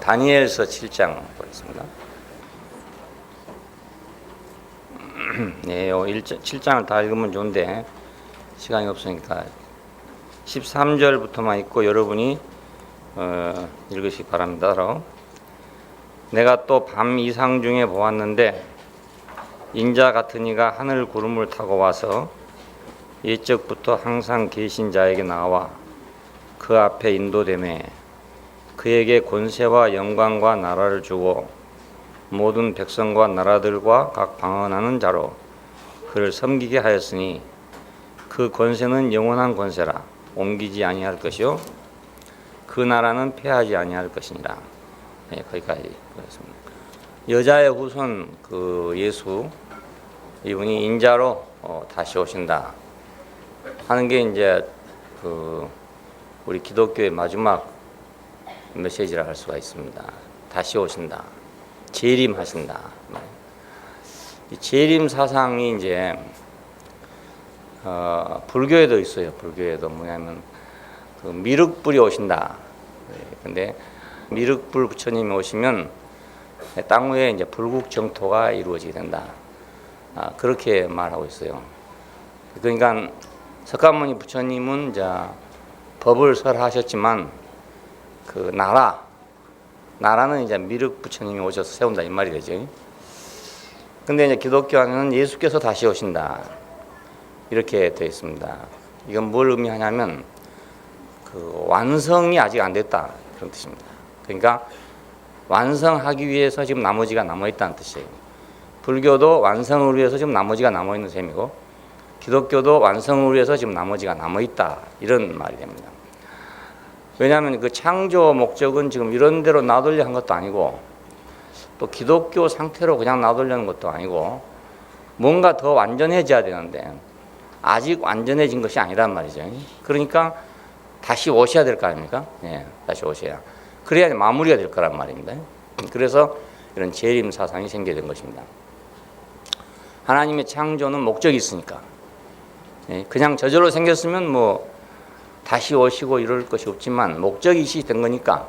다니엘서 7장 보겠습니다. 네, 7장을 다 읽으면 좋은데 시간이 없으니까 13절부터만 읽고 여러분이 읽으시기 바랍니다. 내가 또 밤 이상 중에 보았는데 인자 같은 이가 하늘 구름을 타고 와서 옛적부터 항상 계신 자에게 나와 그 앞에 인도되매 그에게 권세와 영광과 나라를 주고 모든 백성과 나라들과 각 방언하는 자로 그를 섬기게 하였으니 그 권세는 영원한 권세라 옮기지 아니할 것이요 그 나라는 패하지 아니할 것이니라. 네, 거기까지 보겠습니다. 여자의 후손 그 예수 이분이 인자로 다시 오신다 하는 게 이제 그 우리 기독교의 마지막 메시지라 할 수가 있습니다. 다시 오신다, 재림하신다. 이 재림 사상이 이제 불교에도 있어요. 불교에도 뭐냐면 그 미륵불이 오신다. 근데 미륵불 부처님이 오시면 땅 위에 이제 불국 정토가 이루어지게 된다. 그렇게 말하고 있어요. 그러니까 석가모니 부처님은 이제 법을 설하셨지만 그 나라는 이제 미륵 부처님이 오셔서 세운다 이 말이 되죠. 근데 이제 기독교 안에는 예수께서 다시 오신다 이렇게 되어 있습니다. 이건 뭘 의미하냐면 그 완성이 아직 안 됐다 그런 뜻입니다. 그러니까 완성하기 위해서 지금 나머지가 남아 있다는 뜻이에요. 불교도 완성을 위해서 지금 나머지가 남아 있는 셈이고 기독교도 완성을 위해서 지금 나머지가 남아 있다 이런 말이 됩니다. 왜냐하면 그 창조 목적은 지금 이런 대로 놔두려 한 것도 아니고 또 기독교 상태로 그냥 놔두려는 것도 아니고 뭔가 더 완전해져야 되는데 아직 완전해진 것이 아니란 말이죠. 그러니까 다시 오셔야 될 거 아닙니까? 예, 다시 오셔야. 그래야 마무리가 될 거란 말입니다. 그래서 이런 재림 사상이 생기게 된 것입니다. 하나님의 창조는 목적이 있으니까. 예, 그냥 저절로 생겼으면 뭐 다시 오시고 이럴 것이 없지만 목적이 된 거니까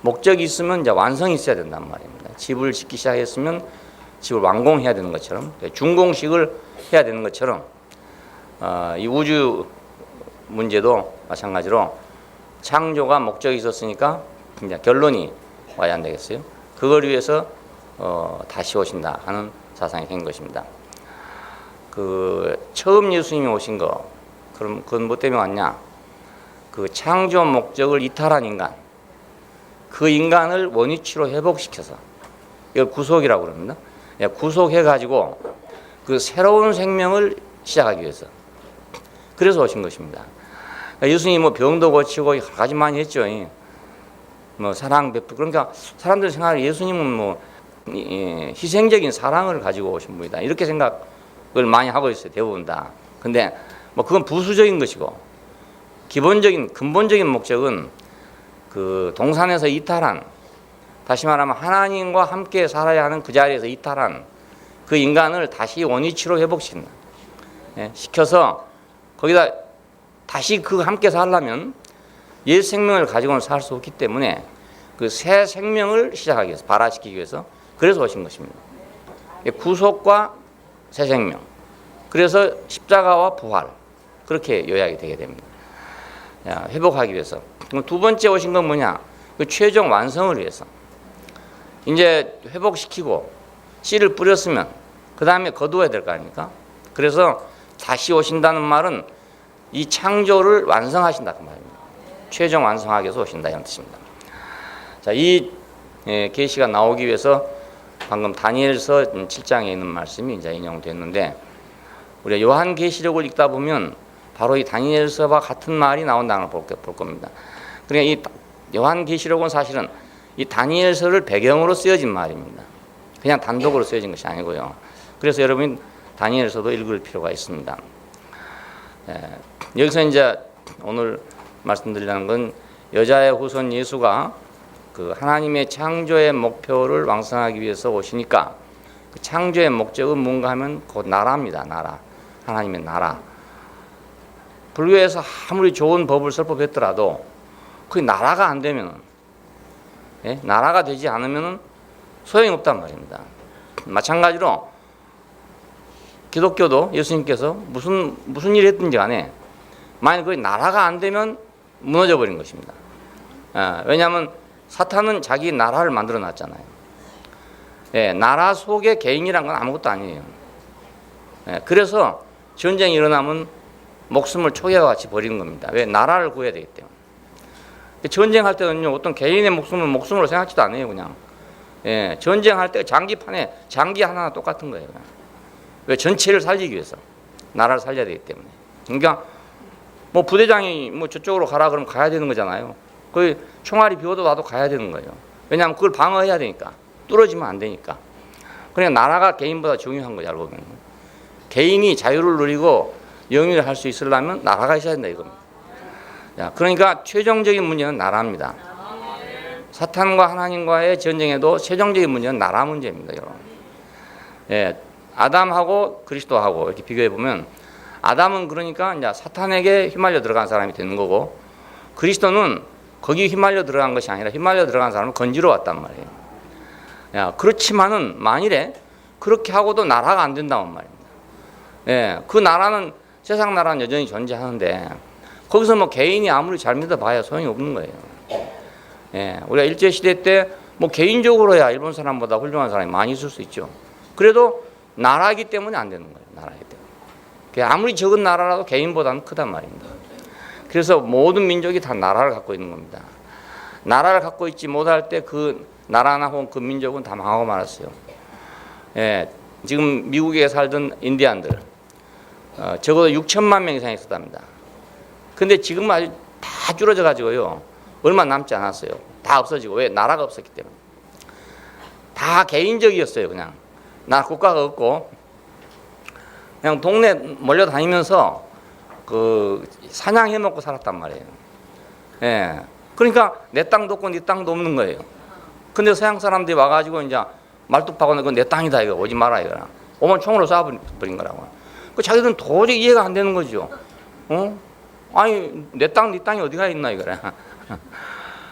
목적이 있으면 이제 완성이 있어야 된단 말입니다. 집을 짓기 시작했으면 집을 완공해야 되는 것처럼 준공식을 해야 되는 것처럼 이 우주 문제도 마찬가지로 창조가 목적이 있었으니까 이제 결론이 와야 안 되겠어요. 그걸 위해서 다시 오신다 하는 사상이 된 것입니다. 그 처음 예수님이 오신 거 그럼 그건 뭐 때문에 왔냐? 그 창조 목적을 이탈한 인간, 그 인간을 원위치로 회복시켜서 이걸 구속이라고 그럽니다. 구속해가지고 그 새로운 생명을 시작하기 위해서 그래서 오신 것입니다. 예수님이 뭐 병도 고치고 여러 가지 많이 했죠. 뭐 사랑 베풀 그러니까 사람들 생각에 예수님은 뭐 희생적인 사랑을 가지고 오신 분이다 이렇게 생각을 많이 하고 있어요. 대부분 다. 근데 뭐 그건 부수적인 것이고 기본적인 근본적인 목적은 그 동산에서 이탈한 다시 말하면 하나님과 함께 살아야 하는 그 자리에서 이탈한 그 인간을 다시 원위치로 회복시킨다. 시켜서 거기다 다시 그 함께 살려면 옛 생명을 가지고는 살 수 없기 때문에 그 새 생명을 시작하기 위해서 발화시키기 위해서 그래서 오신 것입니다. 구속과 새 생명 그래서 십자가와 부활 그렇게 요약이 되게 됩니다. 회복하기 위해서. 두 번째 오신 건 뭐냐? 그 최종 완성을 위해서. 이제 회복시키고 씨를 뿌렸으면 그 다음에 거두어야 될 거 아닙니까? 그래서 다시 오신다는 말은 이 창조를 완성하신다 그 말입니다. 최종 완성하기 위해서 오신다 이런 뜻입니다. 자, 이 계시가 나오기 위해서 방금 다니엘서 7장에 있는 말씀이 이제 인용됐는데 우리가 요한계시록을 읽다 보면 바로 이 다니엘서와 같은 말이 나온다는 걸 볼 겁니다. 그러니까 이 요한계시록은 사실은 이 다니엘서를 배경으로 쓰여진 말입니다. 그냥 단독으로 쓰여진 것이 아니고요. 그래서 여러분이 다니엘서도 읽을 필요가 있습니다. 여기서 이제 오늘 말씀드리려는 건 여자의 후손 예수가 그 하나님의 창조의 목표를 완성하기 위해서 오시니까 그 창조의 목적은 뭔가 하면 곧 나라입니다. 나라. 하나님의 나라. 불교에서 아무리 좋은 법을 설법했더라도 그 나라가 안 되면 예? 나라가 되지 않으면 소용이 없단 말입니다. 마찬가지로 기독교도 예수님께서 무슨 일을 했든지 간에 만약 그 나라가 안 되면 무너져 버린 것입니다. 왜냐하면 사탄은 자기 나라를 만들어 놨잖아요. 예, 나라 속에 개인이란 건 아무것도 아니에요. 예, 그래서 전쟁이 일어나면 목숨을 초계와 같이 버리는 겁니다. 왜? 나라를 구해야 되기 때문에. 전쟁할 때는요, 어떤 개인의 목숨을 목숨으로 생각지도 않아요, 그냥. 예, 전쟁할 때 장기판에 장기 하나 똑같은 거예요, 그냥. 왜? 전체를 살리기 위해서. 나라를 살려야 되기 때문에. 그러니까 뭐 부대장이 뭐 저쪽으로 가라 그러면 가야 되는 거잖아요. 그 총알이 비워도 나도 가야 되는 거예요. 왜냐하면 그걸 방어해야 되니까. 뚫어지면 안 되니까. 그러니까 나라가 개인보다 중요한 거죠, 알고 보면. 개인이 자유를 누리고 영위를 할 수 있으려면 나라가 있어야 된다 이겁니다. 자, 그러니까 최종적인 문제는 나라입니다. 사탄과 하나님과의 전쟁에도 최종적인 문제는 나라 문제입니다, 여러분. 예, 아담하고 그리스도하고 이렇게 비교해 보면 아담은 그러니까 이제 사탄에게 휘말려 들어간 사람이 되는 거고 그리스도는 거기 휘말려 들어간 것이 아니라 휘말려 들어간 사람을 건지러 왔단 말이에요. 야, 그렇지만은 만일에 그렇게 하고도 나라가 안 된다는 말입니다. 예, 그 나라는 세상 나라는 여전히 존재하는데 거기서 뭐 개인이 아무리 잘 믿어봐야 소용이 없는 거예요. 예, 우리가 일제시대 때 뭐 개인적으로야 일본 사람보다 훌륭한 사람이 많이 있을 수 있죠. 그래도 나라이기 때문에 안 되는 거예요. 나라이기 때문에. 아무리 적은 나라라도 개인보다는 크단 말입니다. 그래서 모든 민족이 다 나라를 갖고 있는 겁니다. 나라를 갖고 있지 못할 때 그 나라나 혹은 그 민족은 다 망하고 말았어요. 예, 지금 미국에 살던 인디안들 적어도 6천만 명 이상 있었답니다. 근데 지금 아주 다 줄어져 가지고요. 얼마 남지 않았어요. 다 없어지고. 왜? 나라가 없었기 때문에. 다 개인적이었어요. 그냥 나라 국가가 없고 그냥 동네 몰려다니면서 그 사냥해 먹고 살았단 말이에요. 예. 그러니까 내 땅도 없고 네 땅도 없는 거예요. 근데 서양 사람들이 와가지고 이제 말뚝박고 그건 내 땅이다 이거 오지 마라 이거라. 오면 총으로 쏴버린 거라고. 그 자기들은 도저히 이해가 안 되는 거죠. 아니 내 땅, 네 땅이 어디가 있나 이거라.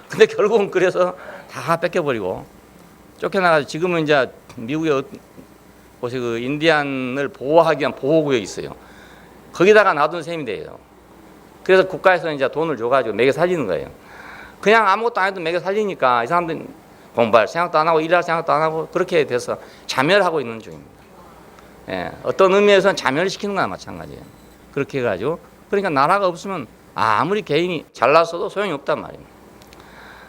근데 결국은 그래서 다 뺏겨버리고 쫓겨나가지고 지금은 이제 미국에 곳에 그 인디안을 보호하기 위한 보호구역이 있어요. 거기다가 놔둔 셈이 돼요. 그래서 국가에서 이제 돈을 줘가지고 매겨 살리는 거예요. 그냥 아무것도 안 해도 매겨 살리니까 이 사람들은 공부할 생각도 안 하고 일할 생각도 안 하고 그렇게 돼서 자멸하고 있는 중입니다. 예, 어떤 의미에서는 자멸시키는 거나 마찬가지예요. 그렇게 해가지고 그러니까 나라가 없으면 아무리 개인이 잘났어도 소용이 없단 말입니다.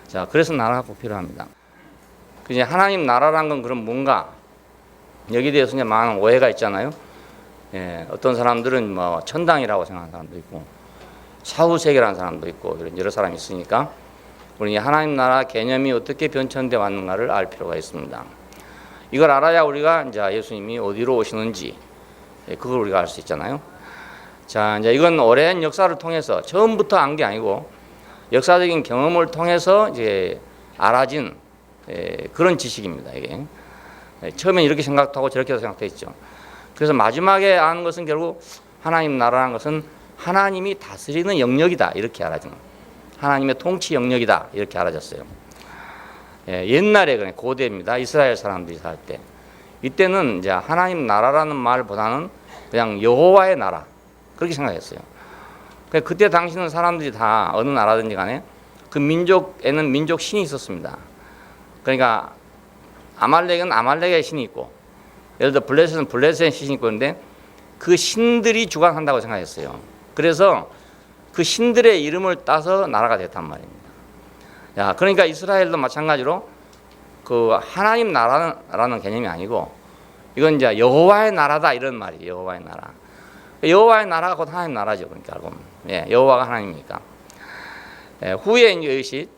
자, 그래서 나라가 꼭 필요합니다. 이제 하나님 나라란 건 그럼 뭔가 여기에 대해서 이제 많은 오해가 있잖아요. 예, 어떤 사람들은 뭐 천당이라고 생각하는 사람도 있고 사후세계라는 사람도 있고 이런 여러 사람이 있으니까 우리 하나님 나라 개념이 어떻게 변천돼 왔는가를 알 필요가 있습니다. 이걸 알아야 우리가 이제 예수님이 어디로 오시는지 그걸 우리가 알 수 있잖아요. 자, 이제 이건 오랜 역사를 통해서 처음부터 안 게 아니고 역사적인 경험을 통해서 이제 알아진 그런 지식입니다. 이게 처음엔 이렇게 생각하고 저렇게 생각했죠. 그래서 마지막에 아는 것은 결국 하나님 나라라는 것은 하나님이 다스리는 영역이다 이렇게 알아진 거예요. 하나님의 통치 영역이다 이렇게 알아졌어요. 옛날에 그냥 고대입니다. 이스라엘 사람들이 살 때 이때는 이제 하나님 나라라는 말보다는 그냥 여호와의 나라 그렇게 생각했어요. 그때 당시는 사람들이 다 어느 나라든지 간에 그 민족에는 민족 신이 있었습니다. 그러니까 아말렉은 아말렉의 신이 있고 예를 들어 블레셋은 블레셋의 신이 있고 그런데 그 신들이 주관한다고 생각했어요. 그래서 그 신들의 이름을 따서 나라가 됐단 말입니다. 야, 그러니까 이스라엘도 마찬가지로 그 하나님 나라라는 개념이 아니고 이건 이제 여호와의 나라다 이런 말이에요. 여호와의 나라. 여호와의 나라가 곧 하나님 나라죠. 그러니까 알고 보면. 예, 여호와가 하나님이니까. 후에 이제 이것이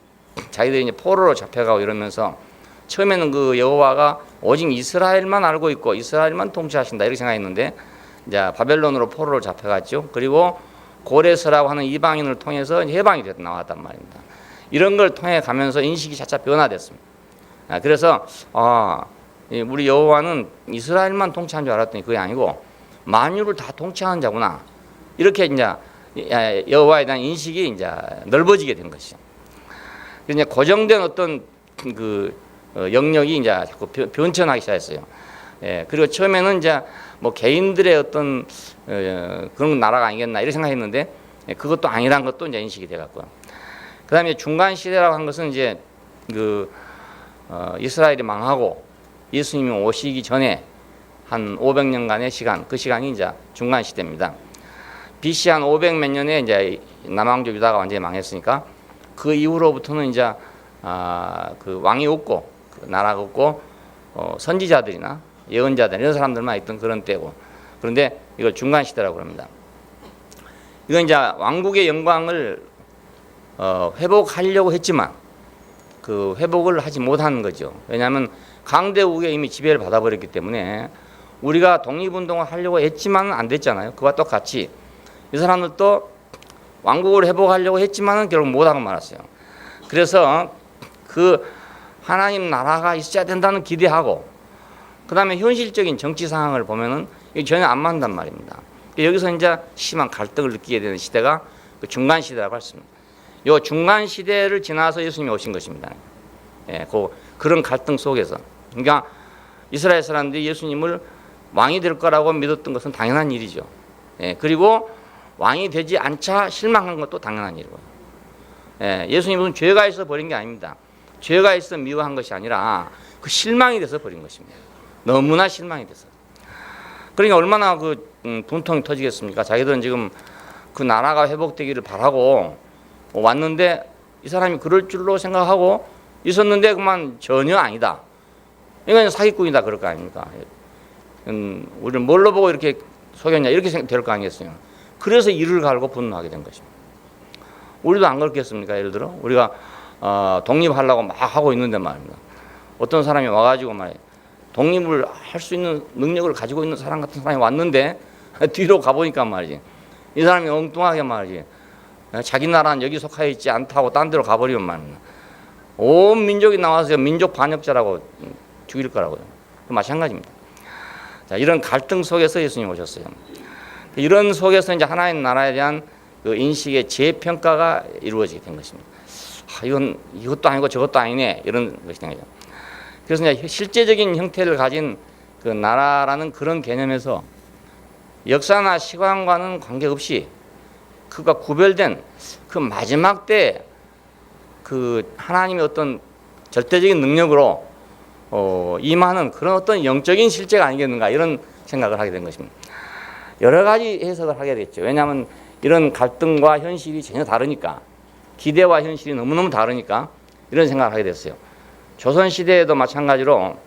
자기들이 이제 포로로 잡혀가고 이러면서 처음에는 그 여호와가 오직 이스라엘만 알고 있고 이스라엘만 통치하신다 이렇게 생각했는데 이제 바벨론으로 포로로 잡혀갔죠. 그리고 고레스라고 하는 이방인을 통해서 해방이 돼서 나왔단 말입니다. 이런 걸 통해 가면서 인식이 차차 변화됐습니다. 그래서 우리 여호와는 이스라엘만 통치한 줄 알았더니 그게 아니고 만유를 다 통치하는 자구나. 이렇게 이제 여호와에 대한 인식이 이제 넓어지게 된 것이죠. 이제 고정된 어떤 영역이 이제 자꾸 변천하기 시작했어요. 예, 그리고 처음에는 이제 뭐 개인들의 어떤 그런 나라가 아니겠나 이렇게 생각했는데 그것도 아니란 것도 이제 인식이 돼갖고요. 그다음에 중간 시대라고 한 것은 이제 이스라엘이 망하고 예수님이 오시기 전에 한 500년간의 시간, 그 시간이 이제 중간 시대입니다. BC 한 500 몇 년에 이제 남왕조 유다가 완전히 망했으니까 그 이후로부터는 이제 그 왕이 없고 그 나라가 없고 선지자들이나 예언자들 이런 사람들만 있던 그런 때고, 그런데 이걸 중간 시대라고 합니다. 이건 이제 왕국의 영광을 회복하려고 했지만 그 회복을 하지 못한 거죠. 왜냐하면 강대국에 이미 지배를 받아버렸기 때문에 우리가 독립운동을 하려고 했지만 안 됐잖아요. 그와 똑같이 이 사람들도 왕국을 회복하려고 했지만은 결국 못하고 말았어요. 그래서 그 하나님 나라가 있어야 된다는 기대하고 그 다음에 현실적인 정치 상황을 보면은 이게 전혀 안 맞는단 말입니다. 여기서 이제 심한 갈등을 느끼게 되는 시대가 그 중간 시대라고 했습니다. 이 중간 시대를 지나서 예수님이 오신 것입니다. 예, 그런 갈등 속에서, 그러니까 이스라엘 사람들이 예수님을 왕이 될 거라고 믿었던 것은 당연한 일이죠. 예, 그리고 왕이 되지 않자 실망한 것도 당연한 일이고요. 예, 예수님은 죄가 있어 버린 게 아닙니다. 죄가 있어 미워한 것이 아니라 그 실망이 돼서 버린 것입니다. 너무나 실망이 돼서. 그러니까 얼마나 분통이 터지겠습니까? 자기들은 지금 그 나라가 회복되기를 바라고 왔는데 이 사람이 그럴 줄로 생각하고 있었는데 그만 전혀 아니다. 이건 사기꾼이다 그럴 거 아닙니까? 우리를 뭘로 보고 이렇게 속였냐 이렇게 될 거 아니겠어요? 그래서 이를 갈고 분노하게 된 것입니다. 우리도 안 그렇겠습니까? 예를 들어 우리가 독립하려고 막 하고 있는데 말입니다. 어떤 사람이 와가지고 말이에요. 독립을 할 수 있는 능력을 가지고 있는 사람 같은 사람이 왔는데 뒤로 가보니까 말이지. 이 사람이 엉뚱하게 말이지. 자기 나라는 여기 속하여 있지 않다고 딴 데로 가버리면 말입니다. 온 민족이 나와서 민족 반역자라고 죽일 거라고요. 마찬가지입니다. 자, 이런 갈등 속에서 예수님 오셨어요. 이런 속에서 이제 하나님 나라에 대한 그 인식의 재평가가 이루어지게 된 것입니다. 이것도 아니고 저것도 아니네 이런 것이 된 거죠. 그래서 이제 실제적인 형태를 가진 그 나라라는 그런 개념에서 역사나 시간과는 관계없이 그가 구별된 그 마지막 때 그 하나님의 어떤 절대적인 능력으로 임하는 그런 어떤 영적인 실제가 아니겠는가 이런 생각을 하게 된 것입니다. 여러 가지 해석을 하게 됐죠. 왜냐하면 이런 갈등과 현실이 전혀 다르니까, 기대와 현실이 너무너무 다르니까 이런 생각을 하게 됐어요. 조선시대에도 마찬가지로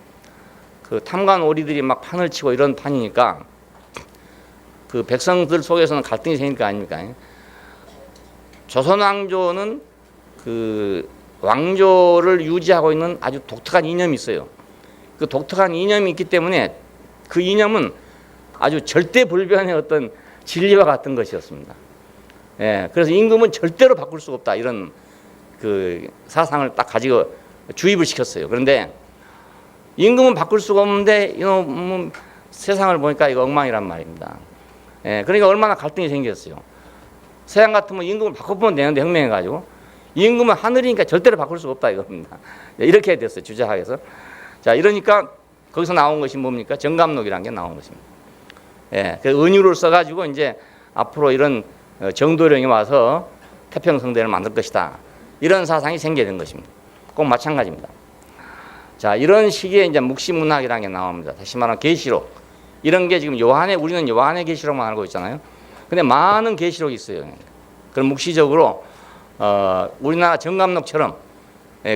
그 탐관 오리들이 막 판을 치고 이런 판이니까 그 백성들 속에서는 갈등이 생길 거 아닙니까? 조선 왕조는 그 왕조를 유지하고 있는 아주 독특한 이념이 있어요. 그 독특한 이념이 있기 때문에 그 이념은 아주 절대불변의 어떤 진리와 같은 것이었습니다. 예, 그래서 임금은 절대로 바꿀 수가 없다 이런 그 사상을 딱 가지고 주입을 시켰어요. 그런데 임금은 바꿀 수가 없는데 이놈 세상을 보니까 이거 엉망이란 말입니다. 예, 그러니까 얼마나 갈등이 생겼어요. 세상 같으면 임금을 바꿔보면 되는데 혁명해가지고 임금은 하늘이니까 절대로 바꿀 수가 없다 이겁니다. 이렇게 됐어요. 주자학에서. 자, 이러니까 거기서 나온 것이 뭡니까? 정감록이라는 게 나온 것입니다. 예, 그 은유를 써가지고 이제 앞으로 이런 정도령이 와서 태평성대를 만들 것이다. 이런 사상이 생기게 된 것입니다. 꼭 마찬가지입니다. 자, 이런 시기에 이제 묵시문학이라는 게 나옵니다. 다시 말하면 계시록. 이런 게 지금 우리는 요한의 계시록만 알고 있잖아요. 근데 많은 계시록이 있어요. 그런 묵시적으로 우리나라 정감록처럼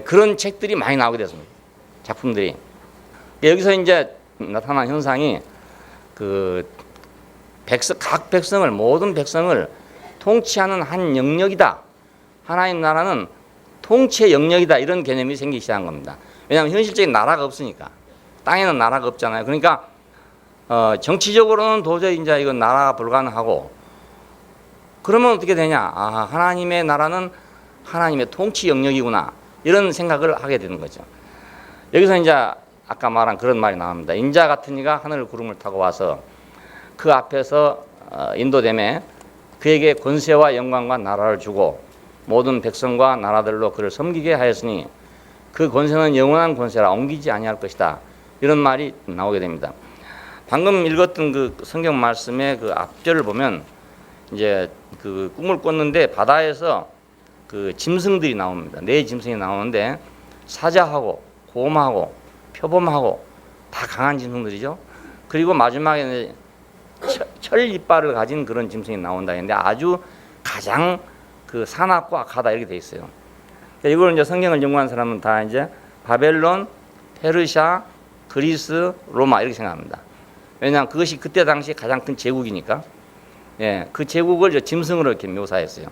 그런 책들이 많이 나오게 됐습니다. 작품들이. 여기서 이제 나타난 현상이 각 백성을, 모든 백성을 통치하는 한 영역이다. 하나님 나라는 통치의 영역이다. 이런 개념이 생기기 시작한 겁니다. 왜냐하면 현실적인 나라가 없으니까. 땅에는 나라가 없잖아요. 그러니까 정치적으로는 도저히 이제 이건 나라가 불가능하고, 그러면 어떻게 되냐? 하나님의 나라는 하나님의 통치 영역이구나. 이런 생각을 하게 되는 거죠. 여기서 이제 아까 말한 그런 말이 나옵니다. 인자 같은 이가 하늘 구름을 타고 와서 그 앞에서 인도됨에 그에게 권세와 영광과 나라를 주고 모든 백성과 나라들로 그를 섬기게 하였으니 그 권세는 영원한 권세라 옮기지 아니할 것이다. 이런 말이 나오게 됩니다. 방금 읽었던 그 성경 말씀의 그 앞절을 보면 이제 그 꿈을 꿨는데 바다에서 그 짐승들이 나옵니다. 네 짐승이 나오는데 사자하고 곰하고 표범하고 다 강한 짐승들이죠. 그리고 마지막에 철 이빨을 가진 그런 짐승이 나온다 했는데 아주 가장 그 사납고 악하다 이렇게 돼 있어요. 이걸 이제 성경을 연구한 사람은 다 이제 바벨론, 페르시아, 그리스, 로마 이렇게 생각합니다. 왜냐하면 그것이 그때 당시 가장 큰 제국이니까. 예, 그 제국을 이제 짐승으로 이렇게 묘사했어요.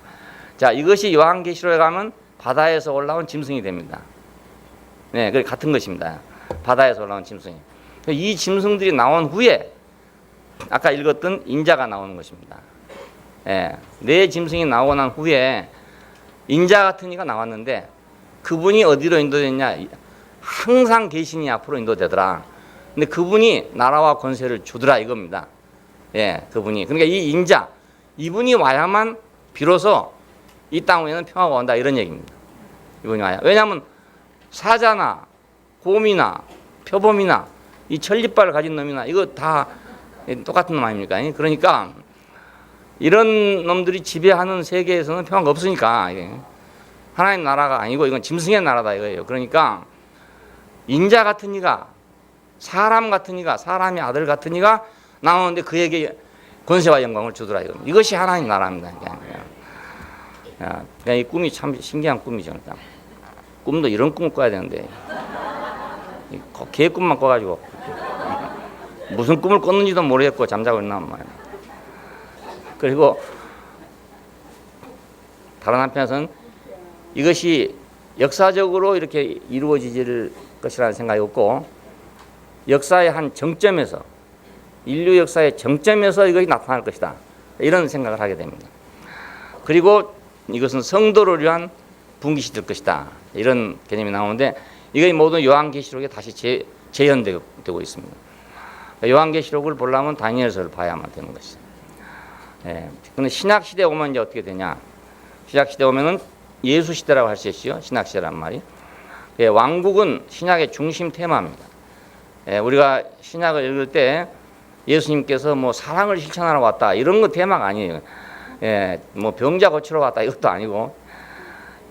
자, 이것이 요한계시록에 가면 바다에서 올라온 짐승이 됩니다. 네, 그 같은 것입니다. 바다에서 올라온 짐승이. 이 짐승들이 나온 후에 아까 읽었던 인자가 나오는 것입니다. 예, 네 짐승이 나오고 난 후에 인자 같은 이가 나왔는데 그분이 어디로 인도됐냐? 항상 계시니 앞으로 인도되더라. 근데 그분이 나라와 권세를 주더라 이겁니다. 예, 그분이. 그러니까 이 인자, 이분이 와야만 비로소 이 땅 위에는 평화가 온다 이런 얘기입니다. 이분이 와야. 왜냐하면 사자나 곰이나 표범이나 이 천리빨을 가진 놈이나 이거 다 똑같은 놈 아닙니까? 그러니까 이런 놈들이 지배하는 세계에서는 평화가 없으니까 하나님 나라가 아니고 이건 짐승의 나라다 이거예요. 그러니까 인자 같은 이가 사람 같은 이가 사람의 아들 같은 이가 나오는데 그에게 권세와 영광을 주더라 이겁니다. 이것이 하나님 나라입니다. 그러니까 이 꿈이 참 신기한 꿈이죠. 그러니까 꿈도 이런 꿈을 꿔야 되는데 개 꿈만 꿔가지고 무슨 꿈을 꿨는지도 모르겠고 잠자고 있나 말이에요. 그리고 다른 한편에서는 이것이 역사적으로 이렇게 이루어질 것이라는 생각이 없고 역사의 한 정점에서 인류 역사의 정점에서 이것이 나타날 것이다 이런 생각을 하게 됩니다. 그리고 이것은 성도를 위한 분깃이 될 것이다 이런 개념이 나오는데 이게 모두 요한계시록에 다시 재현되고 있습니다. 요한계시록을 보려면 다니엘서를 봐야만 되는 것이죠. 예. 근데 신약 시대에 오면 이제 어떻게 되냐? 신약 시대에 오면은 예수 시대라고 할 수 있죠. 신약 시대란 말이. 예, 왕국은 신약의 중심 테마입니다. 예, 우리가 신약을 읽을 때 예수님께서 뭐 사랑을 실천하러 왔다 이런 거 테마가 아니에요. 예, 뭐 병자 고치러 왔다 이것도 아니고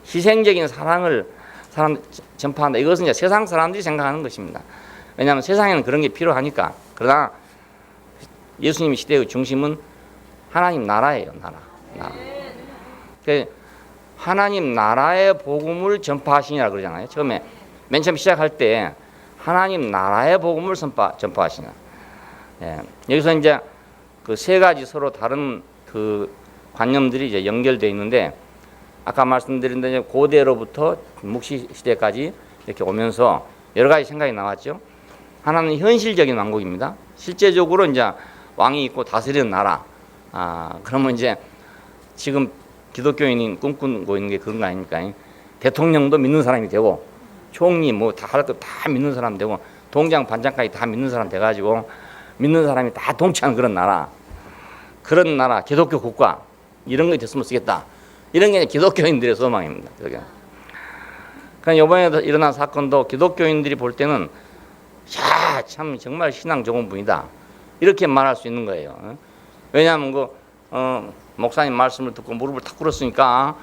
희생적인 사랑을 사람 전파한다. 이것은 이제 세상 사람들이 생각하는 것입니다. 왜냐하면 세상에는 그런 게 필요하니까. 그러나 예수님 시대의 중심은 하나님 나라예요. 나라. 하나님 나라의 복음을 전파하시니라 그러잖아요. 처음에 맨 처음 시작할 때 하나님 나라의 복음을 전파하시냐. 예. 여기서 이제 그 세 가지 서로 다른 그 관념들이 이제 연결되어 있는데 아까 말씀드린 대로 고대로부터 묵시 시대까지 이렇게 오면서 여러 가지 생각이 나왔죠. 하나는 현실적인 왕국입니다. 실제적으로 이제 왕이 있고 다스리는 나라. 그러면 이제 지금 기독교인이 꿈꾸고 있는 게 그런 거 아닙니까? 대통령도 믿는 사람이 되고 총리 뭐 다 할 거 다 믿는 사람 되고 동장 반장까지 다 믿는 사람 돼가지고 믿는 사람이 다 동치하는 그런 나라. 그런 나라 기독교 국가 이런 게 됐으면 쓰겠다. 이런 게 기독교인들의 소망입니다. 그러니까 이번에 일어난 사건도 기독교인들이 볼 때는 야, 참 정말 신앙 좋은 분이다. 이렇게 말할 수 있는 거예요. 왜냐하면 목사님 말씀을 듣고 무릎을 탁 꿇었으니까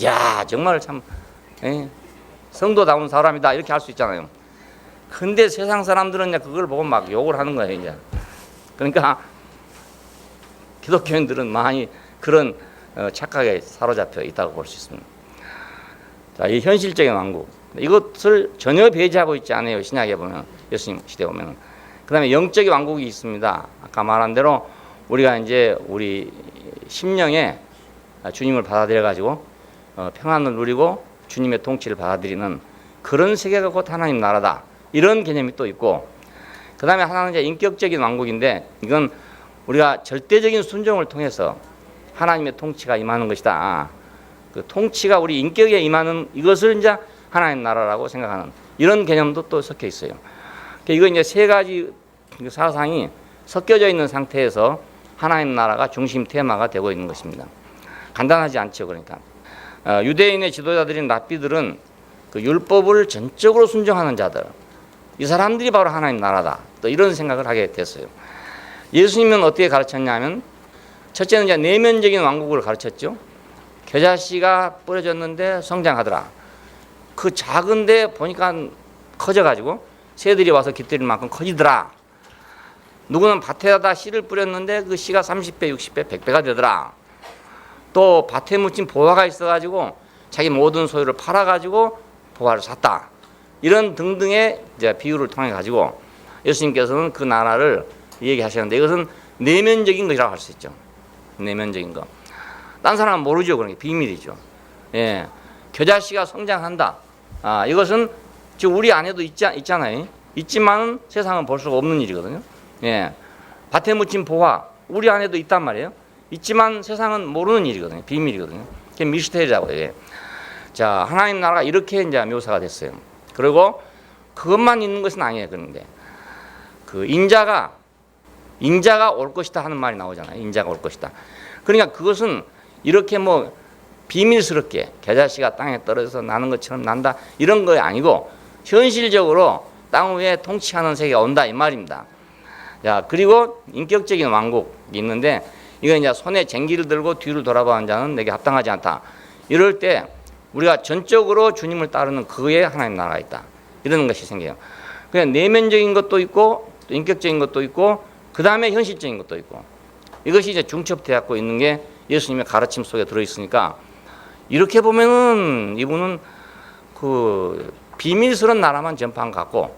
야, 정말 참 성도다운 사람이다. 이렇게 할 수 있잖아요. 근데 세상 사람들은 이제 그걸 보고 막 욕을 하는 거예요, 이제. 그러니까 기독교인들은 많이 그런 착각에 사로잡혀 있다고 볼 수 있습니다. 자, 이 현실적인 왕국. 이것을 전혀 배제하고 있지 않아요. 신약에 보면, 예수님 시대에 보면. 그 다음에 영적인 왕국이 있습니다. 아까 말한 대로 우리가 이제 우리 심령에 주님을 받아들여가지고 평안을 누리고 주님의 통치를 받아들이는 그런 세계가 곧 하나님 나라다. 이런 개념이 또 있고, 그 다음에 하나는 이제 인격적인 왕국인데 이건 우리가 절대적인 순종을 통해서 하나님의 통치가 임하는 것이다. 그 통치가 우리 인격에 임하는 이것을 이제 하나님 나라라고 생각하는 이런 개념도 또 섞여 있어요. 이거 이제 세 가지 사상이 섞여져 있는 상태에서 하나님 나라가 중심 테마가 되고 있는 것입니다. 간단하지 않죠, 그러니까. 유대인의 지도자들인 랍비들은 그 율법을 전적으로 순종하는 자들, 이 사람들이 바로 하나님 나라다. 또 이런 생각을 하게 됐어요. 예수님은 어떻게 가르쳤냐면, 첫째는 이제 내면적인 왕국을 가르쳤죠. 겨자씨가 뿌려졌는데 성장하더라. 그 작은데 보니까 커져가지고 새들이 와서 깃들일 만큼 커지더라. 누구는 밭에다 씨를 뿌렸는데 그 씨가 30배, 60배, 100배가 되더라. 또 밭에 묻힌 보화가 있어가지고 자기 모든 소유를 팔아가지고 보화를 샀다. 이런 등등의 이제 비유를 통해 가지고 예수님께서는 그 나라를 얘기하셨는데, 이것은 내면적인 것이라고 할 수 있죠. 내면적인 거. 딴 사람은 모르죠. 그런 게 비밀이죠. 예, 겨자씨가 성장한다. 이것은 지금 우리 안에도 있잖아요. 있지만은 세상은 볼 수가 없는 일이거든요. 예, 밭에 묻힌 보화 우리 안에도 있단 말이에요. 있지만 세상은 모르는 일이거든요. 비밀이거든요. 그게 미스테리라고 해요. 자, 하나님 나라가 이렇게 이제 묘사가 됐어요. 그리고 그것만 있는 것은 아니에요. 그런데 그 인자가 올 것이다 하는 말이 나오잖아요. 인자가 올 것이다. 그러니까 그것은 이렇게 뭐 비밀스럽게 겨자씨가 땅에 떨어져서 나는 것처럼 난다 이런 거 아니고 현실적으로 땅 위에 통치하는 세계가 온다 이 말입니다. 자, 그리고 인격적인 왕국이 있는데, 이건 이제 손에 쟁기를 들고 뒤를 돌아보는 자는 내게 합당하지 않다. 이럴 때 우리가 전적으로 주님을 따르는 그의 하나님 나라가 있다. 이런 것이 생겨요. 그냥 내면적인 것도 있고 또 인격적인 것도 있고 그 다음에 현실적인 것도 있고, 이것이 이제 중첩되어 있는 게 예수님의 가르침 속에 들어있으니까, 이렇게 보면은 이분은 그 비밀스러운 나라만 전파한 것 같고,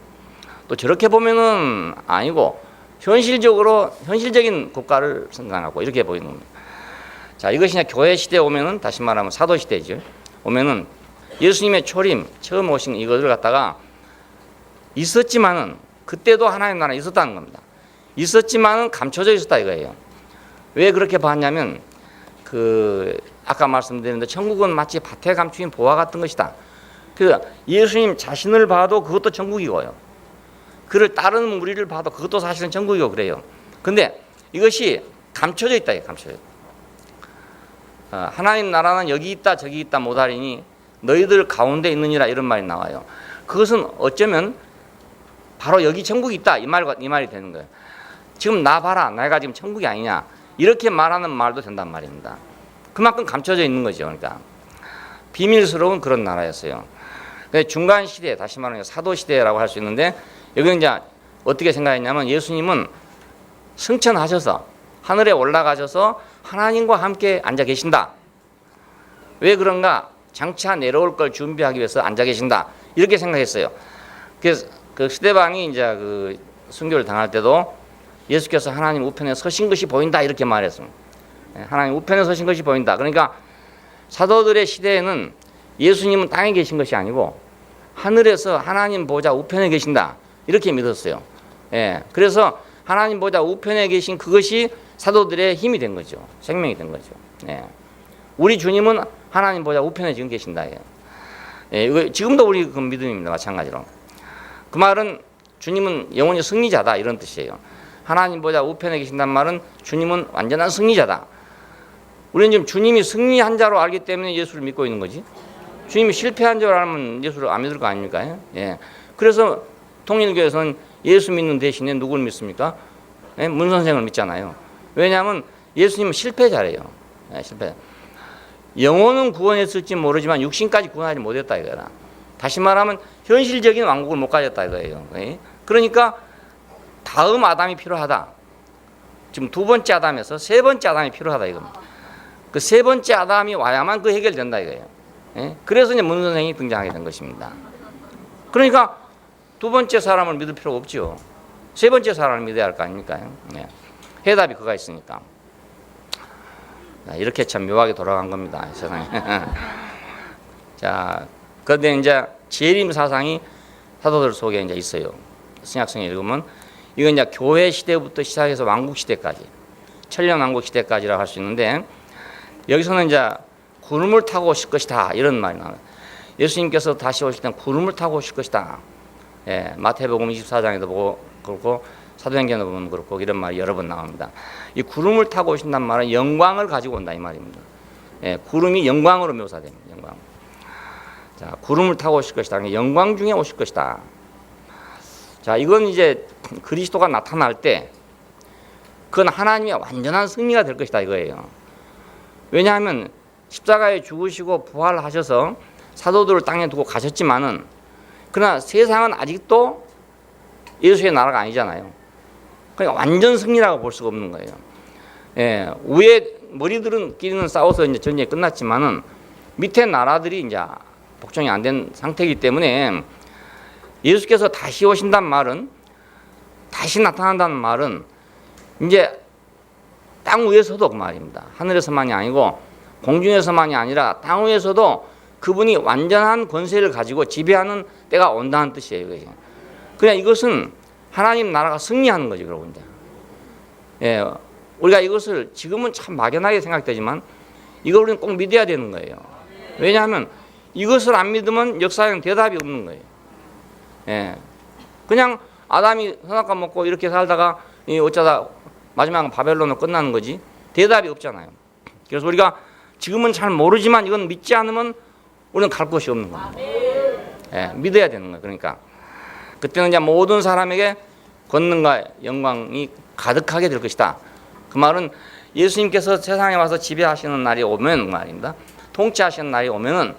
또 저렇게 보면은 아니고 현실적인 국가를 생각하고 이렇게 보이는 겁니다. 자, 이것이 교회 시대에 오면은, 다시 말하면 사도 시대죠. 오면은 예수님의 초림 처음 오신 이것을 갖다가 있었지만은, 그때도 하나님 나라에 있었다는 겁니다. 있었지만은 감춰져 있었다 이거예요. 왜 그렇게 봤냐면, 그 아까 말씀드렸는데 천국은 마치 밭에 감추인 보화 같은 것이다. 그 예수님 자신을 봐도 그것도 천국이고요. 그를 따르는 무리를 봐도 그것도 사실은 천국이고 그래요. 근데 이것이 감춰져 있다. 감춰져 있다. 하나님 나라는 여기 있다 저기 있다 못하리니 너희들 가운데 있느니라, 이런 말이 나와요. 그것은 어쩌면 바로 여기 천국이 있다 이 말이 되는 거예요. 지금 나 봐라, 내가 지금 천국이 아니냐, 이렇게 말하는 말도 된단 말입니다. 그만큼 감춰져 있는 거죠. 그러니까 비밀스러운 그런 나라였어요. 중간 시대, 다시 말하면 사도 시대라고 할 수 있는데, 여기는 이제 어떻게 생각했냐면, 예수님은 승천하셔서 하늘에 올라가셔서 하나님과 함께 앉아 계신다. 왜 그런가? 장차 내려올 걸 준비하기 위해서 앉아 계신다. 이렇게 생각했어요. 그래서 그 스데반이 이제 그 순교를 당할 때도 예수께서 하나님 우편에 서신 것이 보인다 이렇게 말했습니다. 하나님 우편에 서신 것이 보인다. 그러니까 사도들의 시대에는 예수님은 땅에 계신 것이 아니고 하늘에서 하나님 보좌 우편에 계신다 이렇게 믿었어요. 예, 그래서 하나님 보좌 우편에 계신 그것이 사도들의 힘이 된 거죠. 생명이 된 거죠. 예. 우리 주님은 하나님 보좌 우편에 지금 계신다. 예, 이거 지금도 우리 그 믿음입니다. 마찬가지로. 그 말은 주님은 영원히 승리자다 이런 뜻이에요. 하나님 보좌 우편에 계신다는 말은 주님은 완전한 승리자다. 우리는 지금 주님이 승리한 자로 알기 때문에 예수를 믿고 있는 거지. 주님이 실패한 자로 알면 예수를 안 믿을 거 아닙니까? 예. 그래서 통일교에서는 예수 믿는 대신에 누구를 믿습니까? 예? 문 선생을 믿잖아요. 왜냐하면 예수님은 실패자래요. 예, 실패. 영혼은 구원했을지 모르지만 육신까지 구원하지 못했다 이거라. 다시 말하면 현실적인 왕국을 못 가졌다 이거예요. 예? 그러니까 다음 아담이 필요하다. 지금 두 번째 아담에서 세 번째 아담이 필요하다 이겁니다. 그 세 번째 아담이 와야만 그 해결된다 이거예요. 예? 그래서 이제 문 선생이 등장하게 된 것입니다. 그러니까 두 번째 사람을 믿을 필요가 없죠. 세 번째 사람을 믿어야 할 거 아닙니까? 예. 해답이 그가 있으니까. 이렇게 참 묘하게 돌아간 겁니다. 세상에. 자, 그런데 이제 재림 사상이 사도들 속에 이제 있어요. 신약성에 읽으면 이건 이제 교회 시대부터 시작해서 왕국 시대까지, 천년 왕국 시대까지라고 할 수 있는데, 여기서는 이제 구름을 타고 오실 것이다 이런 말이 나와요. 예수님께서 다시 오실 때는 구름을 타고 오실 것이다. 예, 마태복음 24장에도 보고 그렇고 사도행전에도 보면 그렇고 이런 말이 여러 번 나옵니다. 이 구름을 타고 오신다는 말은 영광을 가지고 온다 이 말입니다. 예, 구름이 영광으로 묘사됩니다. 영광. 자, 구름을 타고 오실 것이다. 그러니까 영광 중에 오실 것이다. 자, 이건 이제 그리스도가 나타날 때 그건 하나님의 완전한 승리가 될 것이다 이거예요. 왜냐하면 십자가에 죽으시고 부활하셔서 사도들을 땅에 두고 가셨지만은 그러나 세상은 아직도 예수의 나라가 아니잖아요. 그러니까 완전 승리라고 볼 수가 없는 거예요. 예, 위에 머리들은끼리는 싸워서 이제 전쟁이 끝났지만은 밑에 나라들이 이제 복종이 안 된 상태이기 때문에 예수께서 다시 오신다는 말은, 다시 나타난다는 말은 이제 땅 위에서도 그 말입니다. 하늘에서만이 아니고 공중에서만이 아니라 땅 위에서도 그분이 완전한 권세를 가지고 지배하는 때가 온다는 뜻이에요. 그냥 이것은 하나님 나라가 승리하는 거죠, 여러분. 예, 우리가 이것을 지금은 참 막연하게 생각되지만 이걸 우리는 꼭 믿어야 되는 거예요. 왜냐하면 이것을 안 믿으면 역사에는 대답이 없는 거예요. 예, 그냥 아담이 선악과 먹고 이렇게 살다가 어쩌다 마지막은 바벨론으로 끝나는 거지 대답이 없잖아요. 그래서 우리가 지금은 잘 모르지만 이건 믿지 않으면 우리는 갈 곳이 없는 겁니다. 예, 믿어야 되는 거예요. 그러니까 그때는 이제 모든 사람에게 권능과 영광이 가득하게 될 것이다. 그 말은 예수님께서 세상에 와서 지배하시는 날이 오면 말입니다. 통치하시는 날이 오면은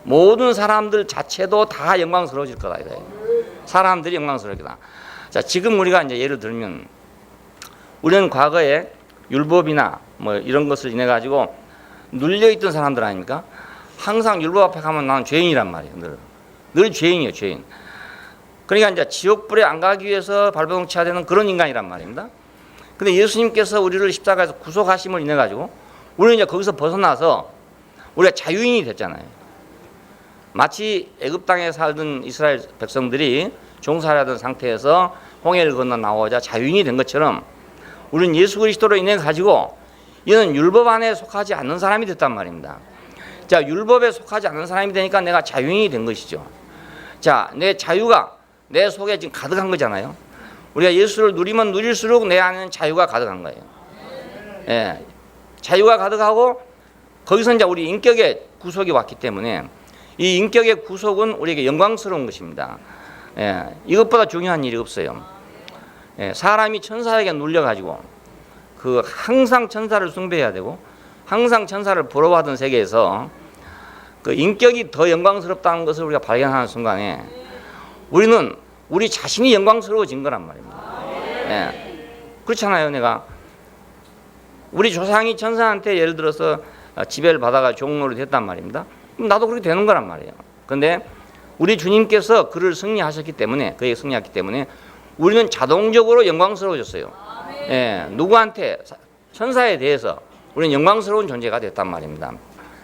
모든 사람들 자체도 다 영광스러워질 거다 이거예요. 사람들이 영광스러울 거다. 자, 지금 우리가 이제 예를 들면 우리는 과거에 율법이나 뭐 이런 것을 인해 가지고 눌려 있던 사람들 아닙니까? 항상 율법 앞에 가면 나는 죄인이란 말이에요. 늘 죄인이에요, 죄인. 그러니까 이제 지옥불에 안 가기 위해서 발버둥쳐야 되는 그런 인간이란 말입니다. 근데 예수님께서 우리를 십자가에서 구속하심을 인해 가지고 우리는 이제 거기서 벗어나서 우리가 자유인이 됐잖아요. 마치 애굽 땅에 살던 이스라엘 백성들이 종살이하던 상태에서 홍해를 건너 나오자 자유인이 된 것처럼 우리는 예수 그리스도로 인해 가지고 이는 율법 안에 속하지 않는 사람이 됐단 말입니다. 자, 율법에 속하지 않는 사람이 되니까 내가 자유인이 된 것이죠. 자, 내 자유가 내 속에 지금 가득한 거잖아요. 우리가 예수를 누리면 누릴수록 내 안에는 자유가 가득한 거예요. 예, 자유가 가득하고 거기서 이제 우리 인격의 구속이 왔기 때문에 이 인격의 구속은 우리에게 영광스러운 것입니다. 예, 이것보다 중요한 일이 없어요. 예, 사람이 천사에게 눌려가지고 그 항상 천사를 숭배해야 되고 항상 천사를 부러워하던 세계에서 그 인격이 더 영광스럽다는 것을 우리가 발견하는 순간에 우리는 우리 자신이 영광스러워진 거란 말입니다. 예, 그렇잖아요. 내가 우리 조상이 천사한테 예를 들어서 지배를 받아가 종노릇 했단 말입니다. 그럼 나도 그렇게 되는 거란 말이에요. 그런데 우리 주님께서 그를 승리하셨기 때문에, 그에게 승리했기 때문에 우리는 자동적으로 영광스러워졌어요. 예, 누구한테? 천사에 대해서 우리는 영광스러운 존재가 됐단 말입니다.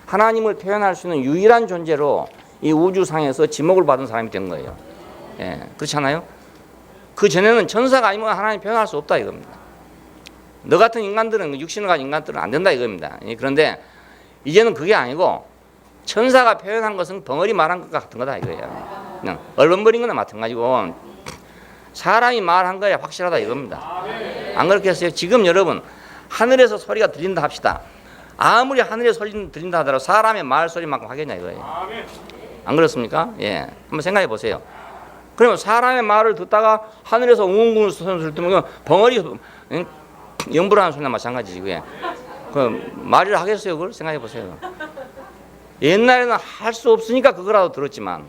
하나님을 표현할 수 있는 유일한 존재로 이 우주상에서 지목을 받은 사람이 된 거예요. 예, 그렇잖아요. 그 전에는 천사가 아니면 하나님 표현할 수 없다 이겁니다. 너 같은 인간들은, 육신을 가진 인간들은 안 된다 이겁니다. 예, 그런데 이제는 그게 아니고 천사가 표현한 것은 벙어리 말한 것과 같은 거다 이거예요. 그냥 얼른버린 거나 마찬가지고 사람이 말한 거야 확실하다 이겁니다. 안 그렇게 했어요? 지금 여러분 하늘에서 소리가 들린다 합시다. 아무리 하늘에 소리 들린다 하더라도 사람의 말 소리만큼 하겠냐 이거예요. 안 그렇습니까? 예, 한번 생각해 보세요. 그러면 사람의 말을 듣다가 하늘에서 웅웅 소리를 들으면 벙어리 연불하는 소리나 마찬가지지 그게. 그 말을 하겠어요? 그걸 생각해 보세요. 옛날에는 할 수 없으니까 그거라도 들었지만,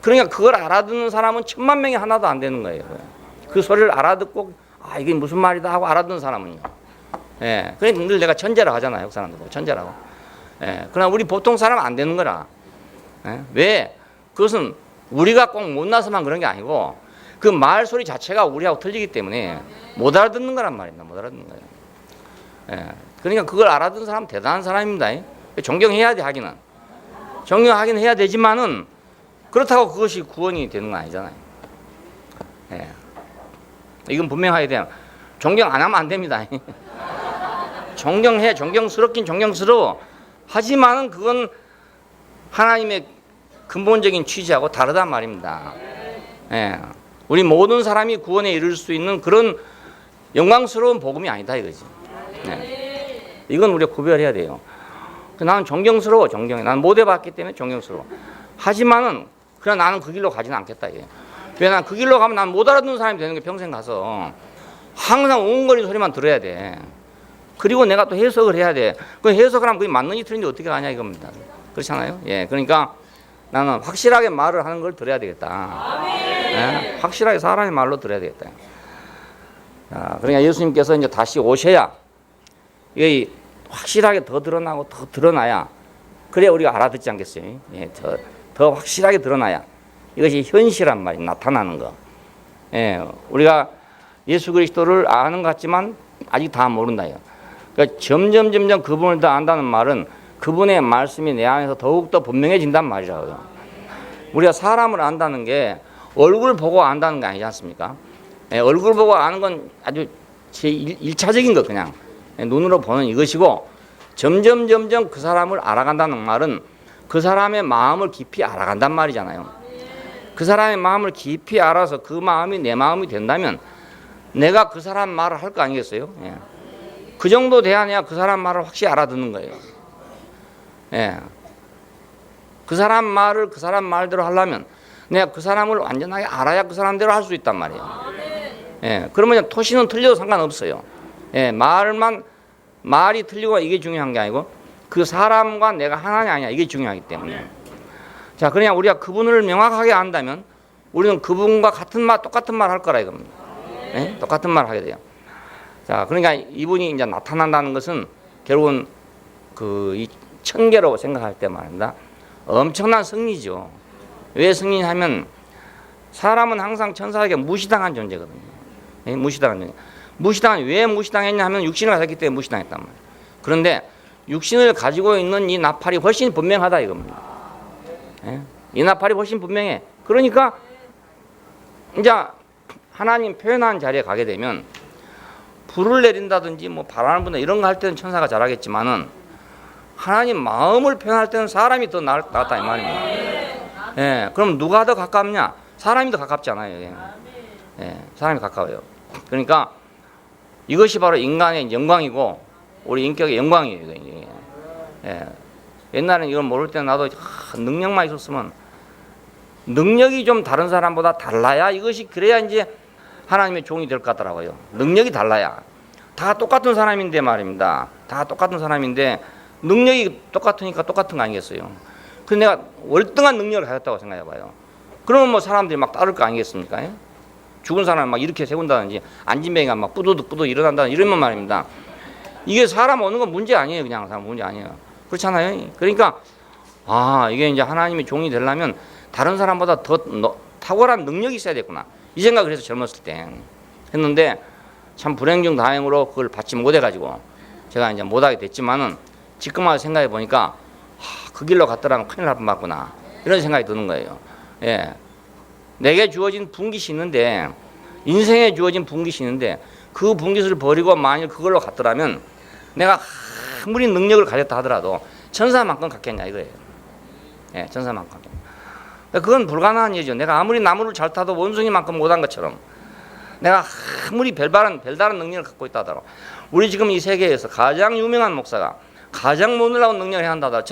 그러니까 그걸 알아듣는 사람은 1000만 명이 하나도 안 되는 거예요. 그 소리를 알아듣고 아 이게 무슨 말이다 하고 알아듣는 사람은요. 예, 그러니까 늘 내가 천재라고 하잖아요. 그 사람들 천재라고. 예, 그러나 우리 보통 사람은 안 되는 거라. 예? 왜? 그것은 우리가 꼭 못나서만 그런 게 아니고 그 말 소리 자체가 우리하고 틀리기 때문에 못 알아듣는 거란 말입니다. 못 알아듣는 거예요. 예, 그러니까 그걸 알아듣는 사람은 대단한 사람입니다. 존경해야 돼 하기는. 존경하긴 해야 되지만은 그렇다고 그것이 구원이 되는 건 아니잖아요. 예, 이건 분명하게 돼요. 존경 안 하면 안 됩니다. 존경해, 존경스럽긴 존경스러워. 하지만은 그건 하나님의 근본적인 취지하고 다르단 말입니다. 예, 우리 모든 사람이 구원에 이를 수 있는 그런 영광스러운 복음이 아니다 이거지. 예, 이건 우리가 구별해야 돼요. 나는 존경스러워, 존경해. 나는 못 해봤기 때문에 존경스러워. 하지만은 그냥 나는 그 길로 가지는 않겠다 이게. 왜 난 그 길로 가면 난 못 알아듣는 사람이 되는 게 평생 가서 항상 옹골이 소리만 들어야 돼. 그리고 내가 또 해석을 해야 돼. 그 해석을 하면 그게 맞는지 틀린지 어떻게 아냐 이겁니다. 그렇잖아요. 예, 그러니까 나는 확실하게 말을 하는 걸 들어야 되겠다. 예? 확실하게 사람의 말로 들어야 되겠다. 자, 그러니까 예수님께서 이제 다시 오셔야 이게 확실하게 더 드러나고 더 드러나야 그래야 우리가 알아듣지 않겠어요. 예, 더 확실하게 드러나야 이것이 현실한 말이 나타나는 거. 예, 우리가 예수 그리스도를 아는 것 같지만 아직 다 모른다요. 그러니까 점점 그분을 더 안다는 말은 그분의 말씀이 내 안에서 더욱더 분명해진단 말이라고요. 우리가 사람을 안다는 게 얼굴 보고 안다는 게 아니지 않습니까? 예, 얼굴 보고 아는 건 아주 제1차적인 것 그냥 눈으로 보는 이것이고 점점 그 사람을 알아간다는 말은 그 사람의 마음을 깊이 알아간단 말이잖아요. 그 사람의 마음을 깊이 알아서 그 마음이 내 마음이 된다면 내가 그 사람 말을 할 거 아니겠어요? 예. 그 정도 돼야 그 사람 말을 확실히 알아듣는 거예요. 예. 그 사람 말을 그 사람 말대로 하려면 내가 그 사람을 완전하게 알아야 그 사람대로 할 수 있단 말이에요. 예. 그러면 토시는 틀려도 상관없어요. 예. 말이 틀리고 이게 중요한 게 아니고 그 사람과 내가 하나냐 아니냐 이게 중요하기 때문에. 자, 그러냐 우리가 그분을 명확하게 안다면 우리는 그분과 같은 말 똑같은 말 할 거라 이겁니다. 예? 똑같은 말 하게 돼요. 자, 그러니까 이분이 이제 나타난다는 것은 결국은 이 천계로 생각할 때 말입니다. 엄청난 승리죠. 왜 승리하면 사람은 항상 천사에게 무시당한 존재거든요. 예? 무시당한 존재. 왜 무시당했냐 하면 육신을 가졌기 때문에 무시당했단 말이에요. 그런데 육신을 가지고 있는 이 나팔이 훨씬 분명하다 이겁니다. 예? 이 나팔이 훨씬 분명해. 그러니까 이제 하나님 표현한 자리에 가게 되면 불을 내린다든지 뭐 바람을 분다 이런 거 할 때는 천사가 잘하겠지만은 하나님 마음을 표현할 때는 사람이 더 낫다 이 말입니다. 예, 그럼 누가 더 가깝냐? 사람이 더 가깝잖아요. 예, 사람이 가까워요. 그러니까 이것이 바로 인간의 영광이고 우리 인격의 영광이에요. 예, 옛날에는 이걸 모를 때는 나도 능력만 있었으면 능력이 좀 다른 사람보다 달라야 이것이 그래야 이제 하나님의 종이 될 것 같더라고요. 능력이 달라야. 다 똑같은 사람인데 말입니다. 다 똑같은 사람인데 능력이 똑같으니까 똑같은 거 아니겠어요. 그래서 내가 월등한 능력을 가졌다고 생각해 봐요. 그러면 뭐 사람들이 막 따를 거 아니겠습니까? 예? 죽은 사람을 막 이렇게 세운다든지 안진뱅이가 막 뿌두둑 일어난다든지 이러면 말입니다. 이게 사람 오는 건 문제 아니에요. 그냥 사람 문제 아니에요. 그렇잖아요. 그러니까 이게 이제 하나님의 종이 되려면 다른 사람보다 더 탁월한 능력이 있어야 됐구나. 이 생각을 해서 젊었을 때 했는데 참 불행 중 다행으로 그걸 받지 못해가지고 제가 이제 못하게 됐지만은 지금 와서 생각해 보니까 그 길로 갔더라면 큰일 날 뻔했구나 이런 생각이 드는 거예요. 예, 내게 주어진 분깃이 있는데 인생에 주어진 분깃이 있는데 그 분깃을 버리고 만일 그걸로 갔더라면 내가 아무리 능력을 가졌다 하더라도 천사만큼 갖겠냐 이거예요. 예, 천사만큼. 그건 불가능한 일이죠. 내가 아무리 나무를 잘 타도 원숭이만큼 못한 것처럼 내가 아무리 별다른 능력을 갖고 있다 하더라도 우리 지금 이 세계에서 가장 유명한 목사가 가장 못 놀라운 능력을 해야 한다 하더라도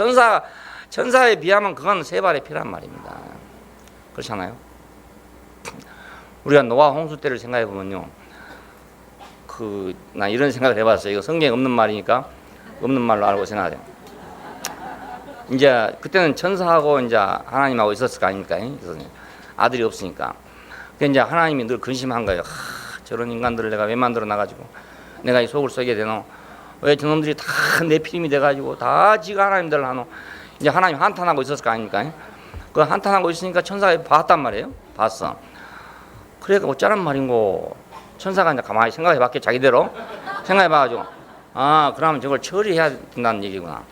천사에 비하면 그건 세 발의 피란 말입니다. 그렇잖아요. 우리가 노아 홍수 때를 생각해 보면요, 나 이런 생각을 해봤어요. 이거 성경에 없는 말이니까 없는 말로 알고 생각해요. 이제 그때는 천사하고 이제 하나님하고 있었을 거 아닙니까? 아들이 없으니까. 그래서 이제 하나님이 늘 근심한 거예요. 저런 인간들을 내가 왜 만들어 놔가지고 내가 이 속을 썩게 되노? 왜 저놈들이 다 내 피임이 돼가지고 다 지가 하나님들 하노? 이제 하나님 한탄하고 있었을 거 아닙니까? 그 한탄하고 있으니까 천사가 봤단 말이에요. 봤어. 그래가 어쩌란 말인고. 천사가 이제 가만히 생각해봤게 자기대로 생각해봐가지고 그러면 저걸 처리해야 된다는 얘기구나.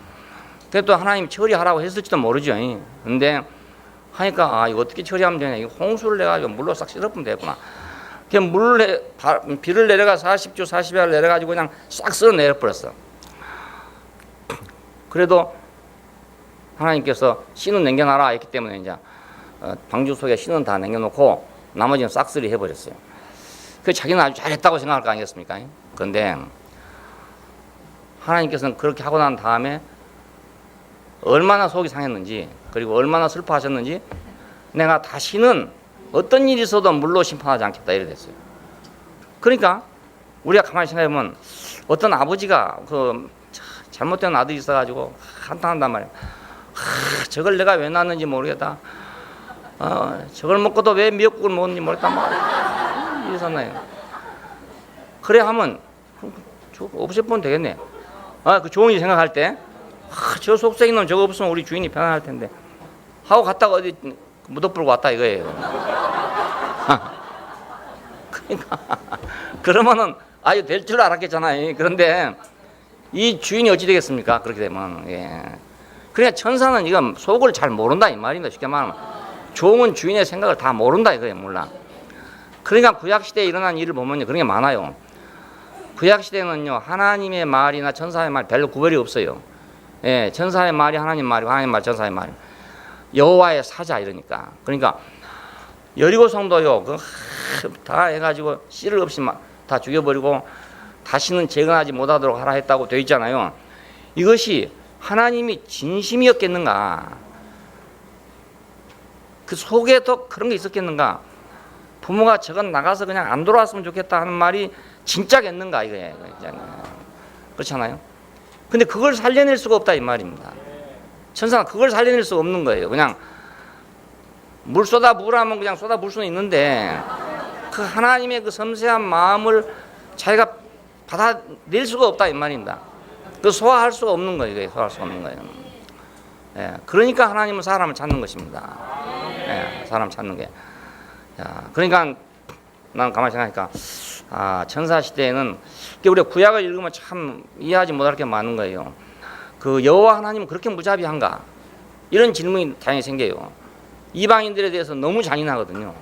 그래도 또 하나님 처리하라고 했을지도 모르죠. 근데 하니까 이거 어떻게 처리하면 되냐. 이거 홍수를 내가지고 물로 싹 씻어보면 되겠구나. 그냥 비를 내려가 40주 40야를 내려가지고 그냥 싹 쓸어 내려버렸어. 그래도 하나님께서 씨는 남겨놔라 했기 때문에 이제 방주 속에 씨는 다 남겨놓고 나머지는 싹쓸이 해버렸어요. 그 자기는 아주 잘했다고 생각할 거 아니겠습니까? 그런데 하나님께서는 그렇게 하고 난 다음에 얼마나 속이 상했는지 그리고 얼마나 슬퍼하셨는지 내가 다시는 어떤 일이 있어도 물로 심판하지 않겠다 이래 됐어요. 그러니까 우리가 가만히 생각해보면 어떤 아버지가 그 잘못된 아들이 있어가지고 한탄한단 말이야. 저걸 내가 왜 낳았는지 모르겠다. 저걸 먹고도 왜 미역국을 먹었는지 모르겠다. 막 이랬었나요? 그래 하면 없애보면 되겠네. 그 좋은 일 생각할 때 저 속썩이 놈 저거 없으면 우리 주인이 편안할 텐데 하고 갔다가 어디 무덤 불고 왔다 이거예요. 그러니까 그러면은 아유 될 줄 알았겠잖아요. 그런데 이 주인이 어찌 되겠습니까? 그렇게 되면 그러니까 천사는 이건 속을 잘 모른다 이 말입니다. 쉽게 말하면 종은 주인의 생각을 다 모른다 이거예요. 몰라. 그러니까 구약 시대에 일어난 일을 보면요 그런 게 많아요. 구약 시대는요 하나님의 말이나 천사의 말 별로 구별이 없어요. 천사의 말이 하나님 말이고 하나님 말 천사의 말. 여호와의 사자 이러니까. 그러니까 여리고 성도요 다 해가지고 씨를 없이 다 죽여버리고 다시는 재건하지 못하도록 하라 했다고 되어 있잖아요. 이것이 하나님이 진심이었겠는가? 그 속에도 그런 게 있었겠는가? 부모가 저건 나가서 그냥 안 돌아왔으면 좋겠다 하는 말이 진짜겠는가 이거예요. 그렇잖아요. 근데 그걸 살려낼 수가 없다 이 말입니다. 천사는 그걸 살려낼 수가 없는 거예요. 그냥 물 쏟아 부으라면 그냥 쏟아 부을 수는 있는데 그 하나님의 그 섬세한 마음을 자기가 받아낼 수가 없다 이 말입니다. 그 소화할 수가 없는 거예요. 소화할 수가 없는 거예요. 그러니까 하나님은 사람을 찾는 것입니다. 사람 찾는 게. 그러니까 나는 가만히 생각하니까 천사 시대에는 우리가 구약을 읽으면 참 이해하지 못할 게 많은 거예요. 그 여호와 하나님은 그렇게 무자비한가? 이런 질문이 당연히 생겨요. 이방인들에 대해서 너무 잔인하거든요.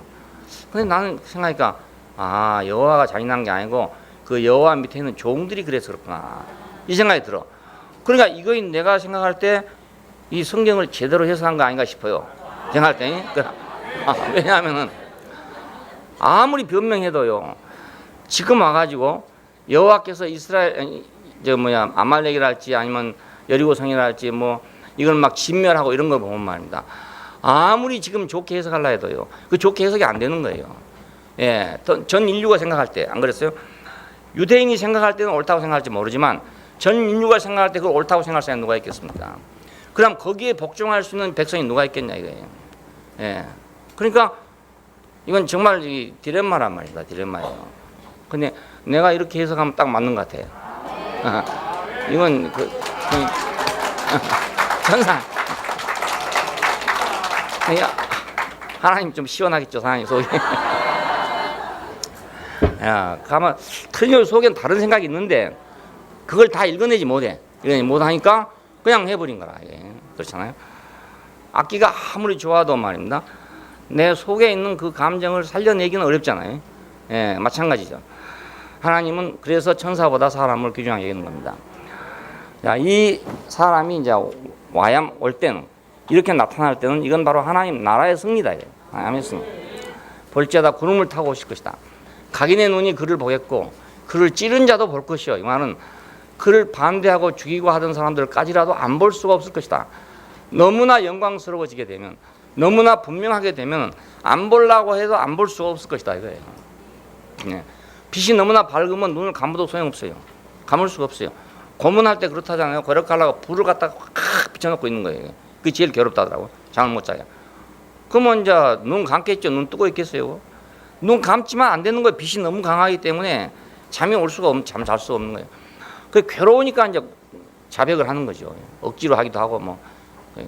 근데 나는 생각하니까 여호와가 잔인한 게 아니고 그 여호와 밑에 있는 종들이 그래서 그렇구나 이 생각이 들어. 그러니까 이거 내가 생각할 때 이 성경을 제대로 해석한 거 아닌가 싶어요. 생각할 때. 왜냐하면은 아무리 변명해도요 지금 와가지고 여호와께서 이스라엘 아말렉이랄지 아니면 여리고성이랄지 뭐 이걸 막 진멸하고 이런 걸 보면 말입니다. 아무리 지금 좋게 해석하려 해도요 그 좋게 해석이 안 되는 거예요. 전 인류가 생각할 때 안 그랬어요? 유대인이 생각할 때는 옳다고 생각할지 모르지만 전 인류가 생각할 때 그걸 옳다고 생각할 사람이 누가 있겠습니까? 그럼 거기에 복종할 수 있는 백성이 누가 있겠냐 이거예요. 그러니까 이건 정말 이 딜레마란 말이다. 딜레마예요. 근데 내가 이렇게 해석하면 딱 맞는 것 같아요. 이건 천상. 하나님 좀 시원하겠죠, 하나님 속에. 가만 틀려 속엔 다른 생각이 있는데 그걸 다 읽어내지 못해. 읽어내지 못하니까 그냥 해버린 거라. 그렇잖아요. 악기가 아무리 좋아도 말입니다. 내 속에 있는 그 감정을 살려내기는 어렵잖아요. 마찬가지죠. 하나님은 그래서 천사보다 사람을 귀중하게 여기는 겁니다. 이 사람이 이제 올 때는 이렇게 나타날 때는 이건 바로 하나님 나라의 승리다. 하나님의 승리. 볼지어다 구름을 타고 오실 것이다. 각인의 눈이 그를 보겠고 그를 찌른 자도 볼 것이요. 이 말은 그를 반대하고 죽이고 하던 사람들까지라도 안 볼 수가 없을 것이다. 너무나 영광스러워지게 되면 너무나 분명하게 되면 안 보려고 해도 안 볼 수가 없을 것이다 이거예요. 빛이 너무나 밝으면 눈을 감아도 소용없어요. 감을 수가 없어요. 고문할 때 그렇다잖아요. 거력하려고 불을 갖다가 확 비춰놓고 있는 거예요. 그게 제일 괴롭다더라고. 잠을 못 자게. 그러면 이제 눈 감겠죠. 눈 뜨고 있겠어요. 눈 감지만 안 되는 거예요. 빛이 너무 강하기 때문에 잠이 올 수가 잠 잘 수가 없는 거예요. 그 괴로우니까 이제 자백을 하는 거죠. 억지로 하기도 하고 뭐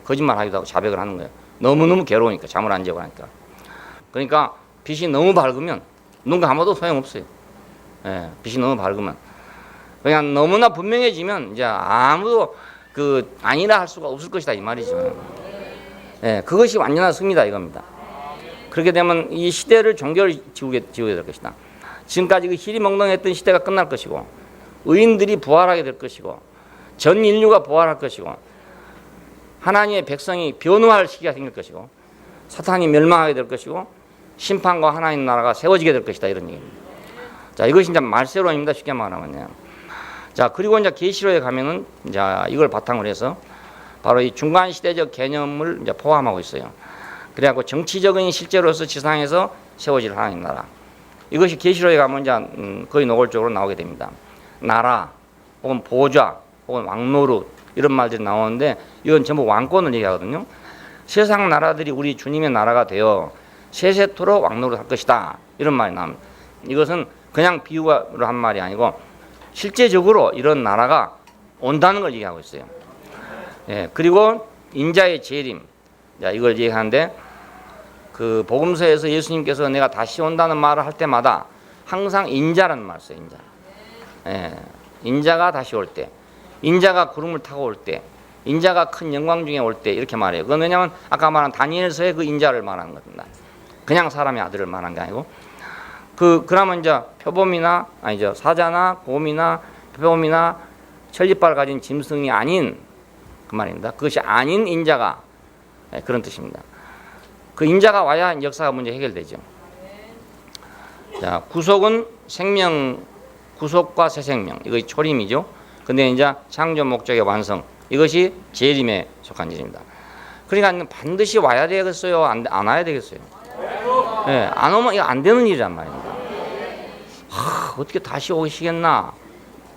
거짓말 하기도 하고 자백을 하는 거예요. 너무너무 괴로우니까 잠을 안 자고 하니까. 그러니까 빛이 너무 밝으면 눈 감아도 소용없어요. 빛이 너무 밝으면 그냥 너무나 분명해지면 이제 아무도 아니라 할 수가 없을 것이다 이 말이죠. 그것이 완전한 승리다 이겁니다. 그렇게 되면 이 시대를 종결 지우게 될 것이다. 지금까지 그 희리멍덩했던 시대가 끝날 것이고 의인들이 부활하게 될 것이고 전 인류가 부활할 것이고 하나님의 백성이 변화할 시기가 생길 것이고 사탄이 멸망하게 될 것이고 심판과 하나님 나라가 세워지게 될 것이다 이런 얘기입니다. 자, 이것이 이제 말세론입니다. 쉽게 말하면요. 자, 그리고 이제 계시록에 가면은 이제 이걸 바탕으로 해서 바로 이 중간 시대적 개념을 이제 포함하고 있어요. 그래갖고 정치적인 실제로서 지상에서 세워질 하나님 나라. 이것이 계시록에 가면 이제 거의 노골적으로 나오게 됩니다. 나라, 혹은 보좌, 혹은 왕노릇 이런 말들이 나오는데 이건 전부 왕권을 얘기하거든요. 세상 나라들이 우리 주님의 나라가 되어 세세토록 왕노릇 할 것이다 이런 말이 나옵니다. 이것은 그냥 비유로 한 말이 아니고 실제적으로 이런 나라가 온다는 걸 얘기하고 있어요. 예, 그리고 인자의 재림, 자, 이걸 얘기하는데 그 복음서에서 예수님께서 내가 다시 온다는 말을 할 때마다 항상 인자라는 말을 써요. 인자. 예, 인자가 다시 올 때, 인자가 구름을 타고 올 때, 인자가 큰 영광 중에 올 때 이렇게 말해요. 그건 왜냐하면 아까 말한 다니엘서의 그 인자를 말하는 겁니다. 그냥 사람의 아들을 말한 게 아니고 그러면 이제 표범이나 아니죠 사자나 곰이나 표범이나 천리빨 가진 짐승이 아닌 그 말입니다. 그것이 아닌 인자가 그런 뜻입니다. 그 인자가 와야 역사가 문제 해결되죠. 자, 구속은 생명, 구속과 새 생명 이것이 초림이죠. 근데 이제 창조 목적의 완성 이것이 재림에 속한 일입니다. 그러니까 반드시 와야 되겠어요? 안 와야 되겠어요? 네, 안 오면 이거 안 되는 일이란 말입니다. 어떻게 다시 오시겠나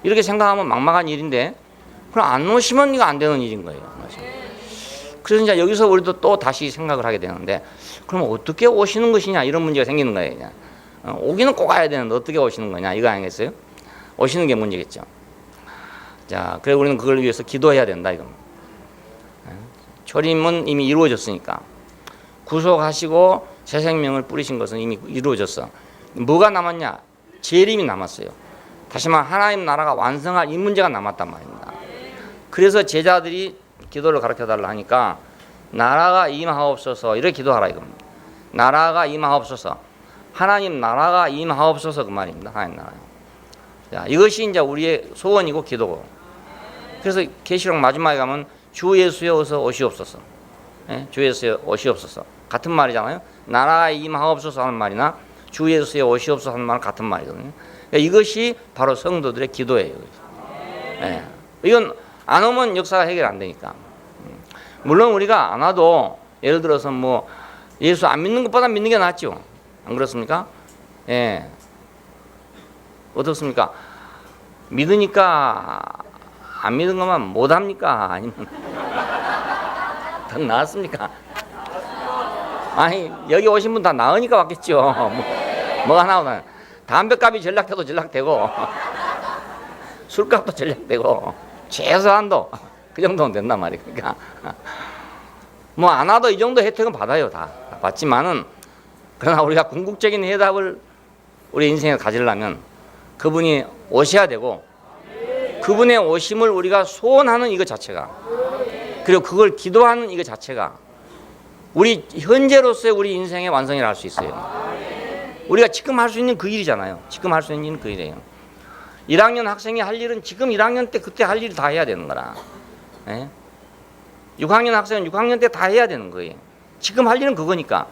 이렇게 생각하면 막막한 일인데 그럼 안 오시면 이거 안 되는 일인 거예요. 그래서 이제 여기서 우리도 또 다시 생각을 하게 되는데 그럼 어떻게 오시는 것이냐 이런 문제가 생기는 거예요. 그냥. 오기는 꼭 와야 되는데 어떻게 오시는 거냐 이거 아니겠어요? 오시는 게 문제겠죠. 자, 그래서 우리는 그걸 위해서 기도해야 된다 이겁니다. 초림은 이미 이루어졌으니까 구속하시고 새 생명을 뿌리신 것은 이미 이루어졌어. 뭐가 남았냐? 재림이 남았어요. 다시 말하면 하나님 나라가 완성할 이 문제가 남았단 말입니다. 그래서 제자들이 기도를 가르쳐달라 하니까 나라가 임하옵소서 이렇게 기도하라 이겁니다. 나라가 임하옵소서, 하나님 나라가 임하옵소서 그 말입니다. 하나님 나라요. 자, 이것이 이제 우리의 소원이고 기도고. 그래서 계시록 마지막에 가면 주 예수여 어서 오시옵소서. 예? 주 예수여 오시옵소서. 같은 말이잖아요. 나라가 임하옵소서 하는 말이나 주 예수여 오시옵소서 하는 말은 같은 말이거든요. 그러니까 이것이 바로 성도들의 기도예요. 예. 이건 안 오면 역사가 해결 안 되니까. 물론 우리가 안 와도 예를 들어서 뭐 예수 안 믿는 것보다 믿는 게 낫죠. 안 그렇습니까? 예. 어떻습니까? 믿으니까 안 믿은 것만 못 합니까? 아니면 더 나았습니까? 아니 여기 오신 분 다 나으니까 왔겠죠. 뭐가 나오나 담배값이 전락돼도 전락되고 술값도 전락되고 최소한도 그 정도는 된단 말이에요. 그러니까 뭐 안 와도 이 정도 혜택은 받아요. 다 받지만은 그러나 우리가 궁극적인 해답을 우리 인생에 가지려면 그분이 오셔야 되고 그분의 오심을 우리가 소원하는 이것 자체가 그리고 그걸 기도하는 이것 자체가 우리 현재로서의 우리 인생의 완성이라 할 수 있어요. 우리가 지금 할 수 있는 그 일이잖아요. 지금 할 수 있는 일은 그 일이에요. 1학년 학생이 할 일은 지금 1학년 때 그때 할 일을 다 해야 되는 거라. 예? 6학년 학생은 6학년 때 다 해야 되는 거예요. 지금 할 일은 그거니까.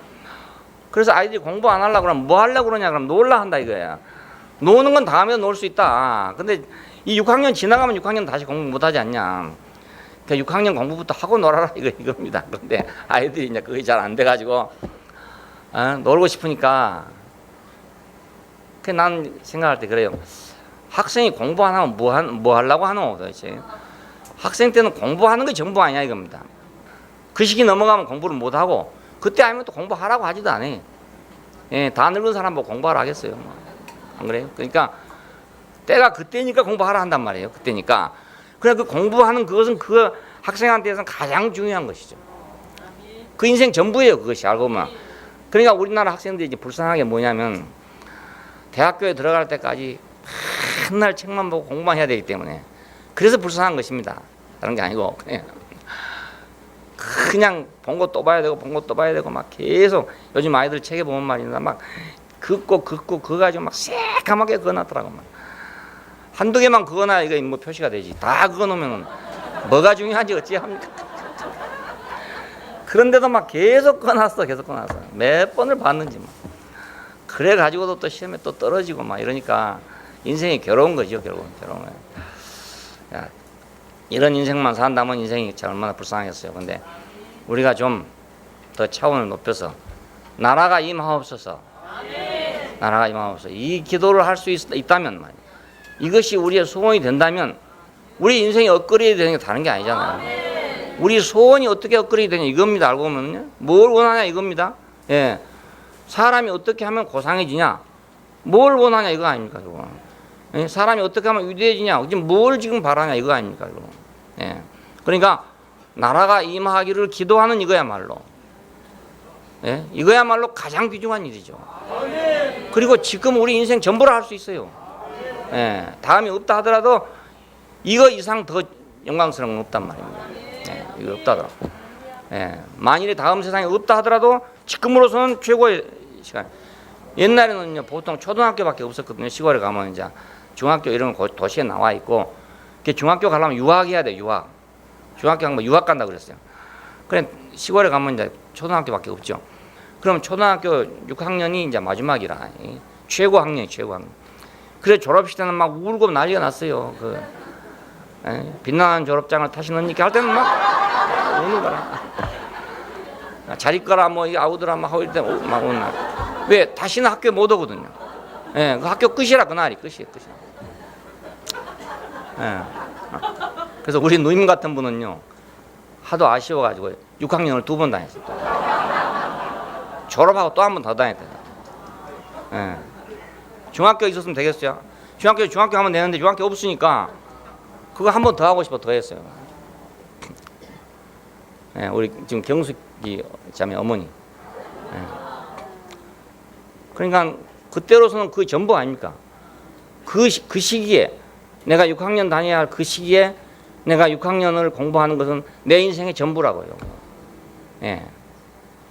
그래서 아이들이 공부 안 하려고 그러면 뭐 하려고 그러냐 그러면 놀라 한다 이거야. 노는 건 다음에 놀 수 있다. 근데 이 6학년 지나가면 6학년 다시 공부 못 하지 않냐. 그러니까 6학년 공부부터 하고 놀아라 이겁니다. 그런데 아이들이 이제 그게 잘 안 돼가지고 놀고 싶으니까. 난 생각할 때 그래요. 학생이 공부 안 하면 뭐 하려고 하노 도대체. 학생 때는 공부하는 게 전부 아니야 이겁니다. 그 시기 넘어가면 공부를 못 하고 그때 아니면 또 공부하라고 하지도 않아요. 예, 다 늙은 사람 보고 공부하라 하겠어요. 안 그래요? 그러니까 때가 그때니까 공부하라 한단 말이에요. 그때니까. 그래 그 공부하는 그것은 그 학생한테서는 가장 중요한 것이죠. 그 인생 전부예요. 그것이 알고 보면. 그러니까 우리나라 학생들이 이제 불쌍한 게 뭐냐면 대학교에 들어갈 때까지 맨날 책만 보고 공부만 해야 되기 때문에 그래서 불쌍한 것입니다. 다른 게 아니고 그냥 본 거 또 봐야 되고 본 거 또 봐야 되고 막 계속 요즘 아이들 책에 보면 말입니다. 막 긋고 그거 가지고 막 새까맣게 그어놨더라고. 막. 한두 개만 그거나 이거 뭐 표시가 되지. 다 그어놓으면 뭐가 중요한지 어찌합니까? 그런데도 막 계속 그어놨어. 몇 번을 봤는지 막. 그래 가지고도 또 시험에 또 떨어지고 막 이러니까 인생이 괴로운 거죠. 괴로운. 야, 이런 인생만 산다면 인생이 참 얼마나 불쌍했어요. 근데 우리가 좀 더 차원을 높여서 나라가 임하옵소서. 나라가 임하옵소서. 이 기도를 할 수 있다면 말이에요. 이것이 우리의 소원이 된다면 우리 인생이 업그레이드 되는 게 다른 게 아니잖아요. 우리 소원이 어떻게 업그레이드 되냐 이겁니다. 알고 보면요. 뭘 원하냐 이겁니다. 예. 사람이 어떻게 하면 고상해지냐 뭘 원하냐 이거 아닙니까? 그거. 예. 사람이 어떻게 하면 위대해지냐 지금 뭘 지금 바라냐 이거 아닙니까? 그거. 예. 그러니까 나라가 임하기를 기도하는 이거야말로 예? 이거야말로 가장 귀중한 일이죠. 그리고 지금 우리 인생 전부를 할 수 있어요. 예. 다음이 없다 하더라도 이거 이상 더 영광스러운 건 없단 말입니다. 예. 이거 없다 하더라도 예. 만일에 다음 세상에 없다 하더라도 지금으로서는 최고의 시간. 옛날에는요 보통 초등학교밖에 없었거든요. 시골에 가면 이제 중학교 이런 거 도시에 나와 있고 중학교 가려면 유학해야 돼. 유학. 중학교 가면 유학 간다 그랬어요. 그래 시골에 가면 이제 초등학교밖에 없죠. 그럼 초등학교 6학년이 이제 마지막이라 최고 학년이 최고 학년. 그래 졸업식 때는 막 울고 난리가 났어요. 그 빛나는 졸업장을 타시느니까 할 때는 막 우는 거라. 잘 있거라 뭐 아우더라 막 하고 이럴 때막 우는 날. 왜 다시는 학교에 못 오거든요. 예, 그 학교 끝이라 그날이 끝이에요. 예. 그래서 우리 누님 같은 분은요 하도 아쉬워가지고 6학년을 2번 다녔어요. 졸업하고 또 한 번 더 다녔대요. 예. 중학교 있었으면 되겠어요. 중학교 하면 되는데 중학교 없으니까 그거 한 번 더 하고 싶어 더 했어요. 예, 우리 지금 경숙이 자매 어머니. 예. 그러니까 그때로서는 그 전부 아닙니까? 그 시기에 내가 6학년 다녀야 할 그 시기에 내가 6학년을 공부하는 것은 내 인생의 전부라고요. 예.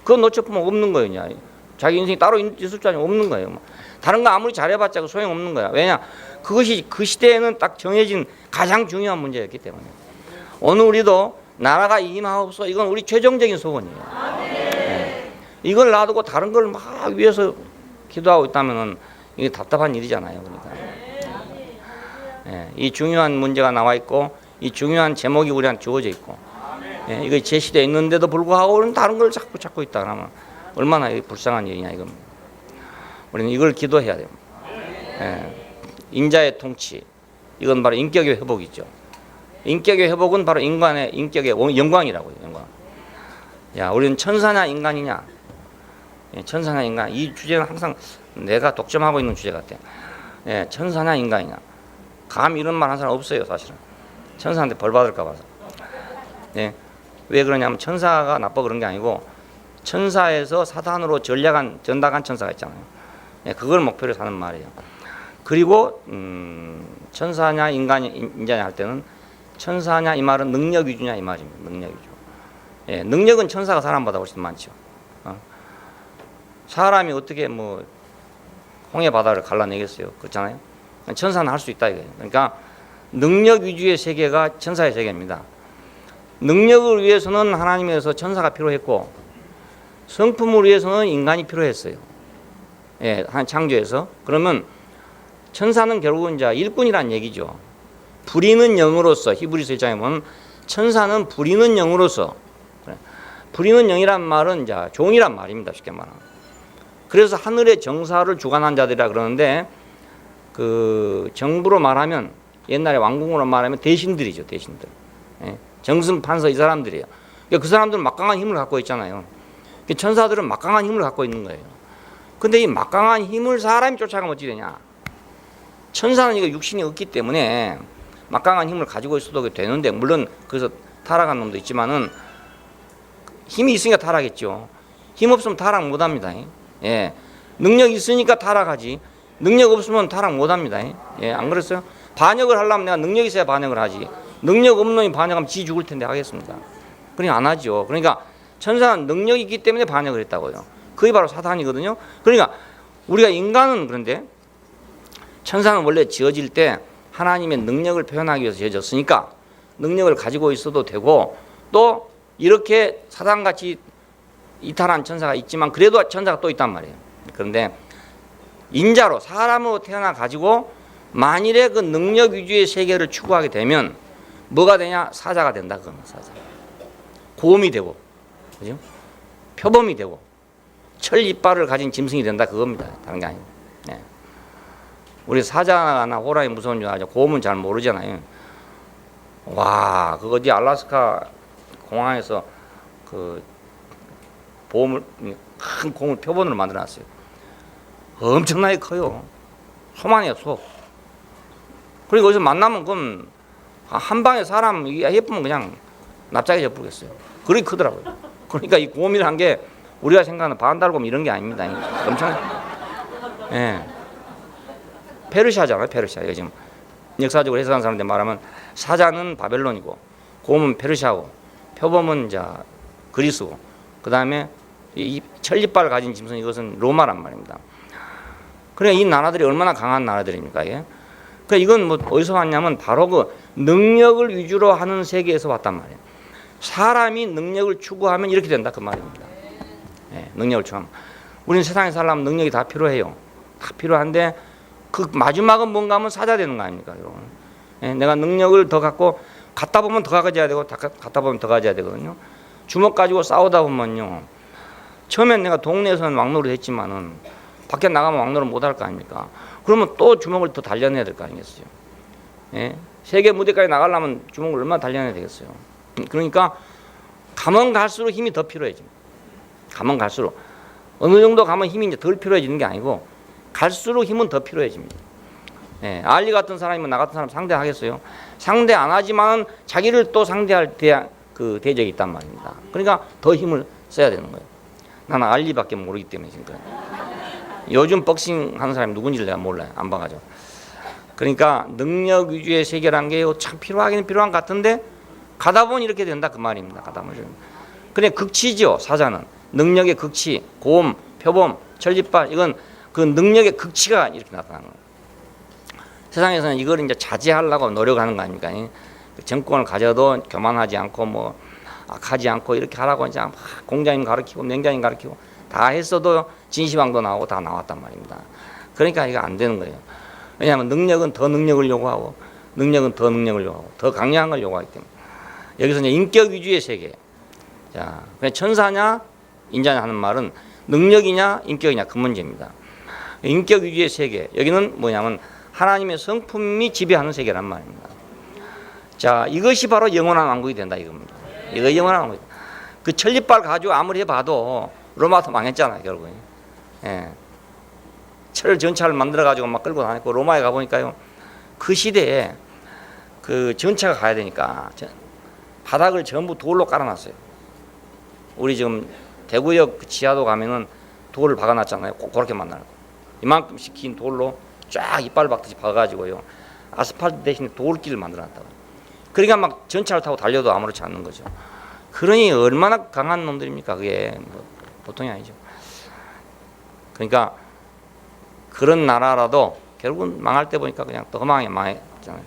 그거 놓쳐보면 없는 거예요. 그냥. 자기 인생이 따로 있을 줄 알면 없는 거예요. 다른 거 아무리 잘해봤자 소용없는 거야. 왜냐? 그것이 그 시대에는 딱 정해진 가장 중요한 문제였기 때문에. 오늘 우리도 나라가 임하옵소서 이건 우리 최종적인 소원이에요. 예. 이걸 놔두고 다른 걸 막 위해서 기도하고 있다면 이게 답답한 일이잖아요. 그러니까. 예. 이 중요한 문제가 나와 있고 이 중요한 제목이 우리한테 주어져 있고 예, 이거 제시되어 있는데도 불구하고 우리는 다른 걸 자꾸 찾고 있다 그러면 얼마나 불쌍한 일이냐 이겁니다. 우리는 이걸 기도해야 됩니다. 예, 인자의 통치 이건 바로 인격의 회복이죠. 인격의 회복은 바로 인간의 인격의 영광이라고요. 영광. 야, 우리는 천사냐 인간이냐 예, 천사냐 인간 이 주제는 항상 내가 독점하고 있는 주제 같아요. 예, 천사냐 인간이냐 감 이런 말 한 사람 없어요. 사실은 천사한테 벌 받을까 봐서. 예. 왜 그러냐면 천사가 나빠 그런 게 아니고 천사에서 사단으로 전락한 천사가 있잖아요. 예, 그걸 목표로 사는 말이에요. 그리고 천사냐 인자냐 할 때는 천사냐 이 말은 능력 위주냐 이 말입니다. 능력 위주. 예, 능력은 천사가 사람보다 훨씬 많죠. 사람이 어떻게 뭐 홍해 바다를 갈라내겠어요. 그렇잖아요. 천사는 할 수 있다 이거예요. 그러니까 능력 위주의 세계가 천사의 세계입니다. 능력을 위해서는 하나님에서 천사가 필요했고 성품을 위해서는 인간이 필요했어요. 예, 한 창조에서. 그러면 천사는 결국은 이제 일꾼이란 얘기죠. 부리는 영으로서 히브리서 1장에 보면 천사는 부리는 영으로서 부리는 영이란 말은 이제 종이란 말입니다. 쉽게 말하면. 그래서 하늘의 정사를 주관한 자들이라 그러는데 그 정부로 말하면 옛날에 왕궁으로 말하면 대신들이죠. 대신들. 예. 정승 판서 이 사람들이에요. 그러니까 그 사람들은 막강한 힘을 갖고 있잖아요. 천사들은 막강한 힘을 갖고 있는 거예요. 근데 이 막강한 힘을 사람이 쫓아가면 어찌 되냐? 천사는 이거 육신이 없기 때문에 막강한 힘을 가지고 있어도 되는데 물론 그래서 타락한 놈도 있지만은 힘이 있으니까 타락했죠. 힘 없으면 타락 못합니다. 예, 능력 있으니까 타락하지. 능력 없으면 타락 못합니다. 예, 안 그랬어요? 반역을 하려면 내가 능력 있어야 반역을 하지. 능력 없는 놈이 반역하면 지 죽을 텐데 하겠습니다. 그러니까 안 하죠. 그러니까 천사는 능력이 있기 때문에 반역을 했다고요. 그게 바로 사탄이거든요. 그러니까 우리가 인간은 그런데 천사는 원래 지어질 때 하나님의 능력을 표현하기 위해서 지어졌으니까 능력을 가지고 있어도 되고 또 이렇게 사탄같이 이탈한 천사가 있지만 그래도 천사가 또 있단 말이에요. 그런데 인자로 사람으로 태어나 가지고 만일에 그 능력 위주의 세계를 추구하게 되면 뭐가 되냐? 사자가 된다. 그건 사자. 고음이 되고, 그죠? 표범이 되고, 철 이빨을 가진 짐승이 된다. 그겁니다. 다른 게 아니고. 네. 우리 사자나 호랑이 무서운 줄 알죠? 고음은 잘 모르잖아요. 와, 그 어디 알래스카 공항에서 그 보험을 큰 공을 표본으로 만들어놨어요. 엄청나게 커요. 소만해요, 소. 그리고 여기서 만나면 그건 한 방에 사람 예쁘면 그냥 납작해 져버리겠어요. 그렇게 크더라고요. 그러니까 이 곰이라는 게 우리가 생각하는 반달곰 이런 게 아닙니다. 엄청, 예. 페르시아잖아요, 페르시아. 이거 지금 역사적으로 해석하는 사람들 말하면 사자는 바벨론이고, 곰은 페르시아고, 표범은 이제 그리스고, 그 다음에 이 천리빨을 가진 짐승 이것은 로마란 말입니다. 그러니까 이 나라들이 얼마나 강한 나라들입니까? 이게? 그러니까 이건 뭐 어디서 왔냐면 바로 그 능력을 위주로 하는 세계에서 왔단 말이에요. 사람이 능력을 추구하면 이렇게 된다 그 말입니다. 예, 능력을 추구하면. 우리는 세상에 살려면 능력이 다 필요해요. 다 필요한데 그 마지막은 뭔가 하면 사자 되는 거 아닙니까? 여러분. 예, 내가 능력을 더 갖고 갖다 보면 더 가져야 되고 갖다 보면 더 가져야 되거든요. 주먹 가지고 싸우다 보면요. 처음엔 내가 동네에서는 왕노릇 했지만은 밖에 나가면 왕노릇 못 할 거 아닙니까? 그러면 또 주먹을 더 단련해야 될 거 아니겠어요? 예? 세계 무대까지 나가려면 주먹을 얼마나 단련해야 되겠어요? 그러니까 가면 갈수록 힘이 더 필요해집니다. 가면 갈수록 어느 정도 가면 힘이 이제 덜 필요해지는 게 아니고 갈수록 힘은 더 필요해집니다. 예, 알리 같은 사람이면 나 같은 사람 상대하겠어요? 상대 안 하지만 자기를 또 상대할 그 대적이 있단 말입니다. 그러니까 더 힘을 써야 되는 거예요. 나는 알리밖에 모르기 때문에 지금. 요즘 복싱 하는 사람이 누군지 내가 몰라요. 안 봐가지고. 그러니까 능력 위주의 세계라는 게 참 필요하기는 필요한 것 같은데 가다 보면 이렇게 된다 그 말입니다. 가다 보면. 근데 극치죠. 사자는. 능력의 극치, 고음, 표범, 천리빨 이건 그 능력의 극치가 이렇게 나타나는 거예요. 세상에서는 이걸 이제 자제하려고 노력하는 거 아닙니까? 정권을 가져도 교만하지 않고 뭐 악하지 않고 이렇게 하라고 이제 공자님 가르치고 맹자님 가르치고 다 했어도 진시황도 나오고 다 나왔단 말입니다. 그러니까 이거 안 되는 거예요. 왜냐하면 능력은 더 능력을 요구하고 능력은 더 능력을 요구하고 더 강력한 걸 요구하기 때문에 여기서 이제 인격 위주의 세계. 자, 그냥 천사냐 인자냐 하는 말은 능력이냐 인격이냐 그 문제입니다. 인격 위주의 세계. 여기는 뭐냐면 하나님의 성품이 지배하는 세계란 말입니다. 자, 이것이 바로 영원한 왕국이 된다 이겁니다. 이거 영원한 왕국. 그 천리빨 가지고 아무리 해봐도 로마도 망했잖아요 결국에. 예. 철 전차를 만들어 가지고 막 끌고 다녔고 로마에 가보니까요 그 시대에 그 전차가 가야 되니까 바닥을 전부 돌로 깔아놨어요. 우리 지금 대구역 그 지하도 가면은 돌을 박아놨잖아요. 꼭 그렇게 만나고 이만큼씩 긴 돌로 쫙 이빨 박듯이 박아가지고요 아스팔트 대신에 돌길을 만들어놨다고. 그러니까 막 전차를 타고 달려도 아무렇지 않는 거죠. 그러니 얼마나 강한 놈들입니까? 그게 뭐 보통이 아니죠. 그러니까 그런 나라라도 결국은 망할 때 보니까 그냥 더 망했잖아요.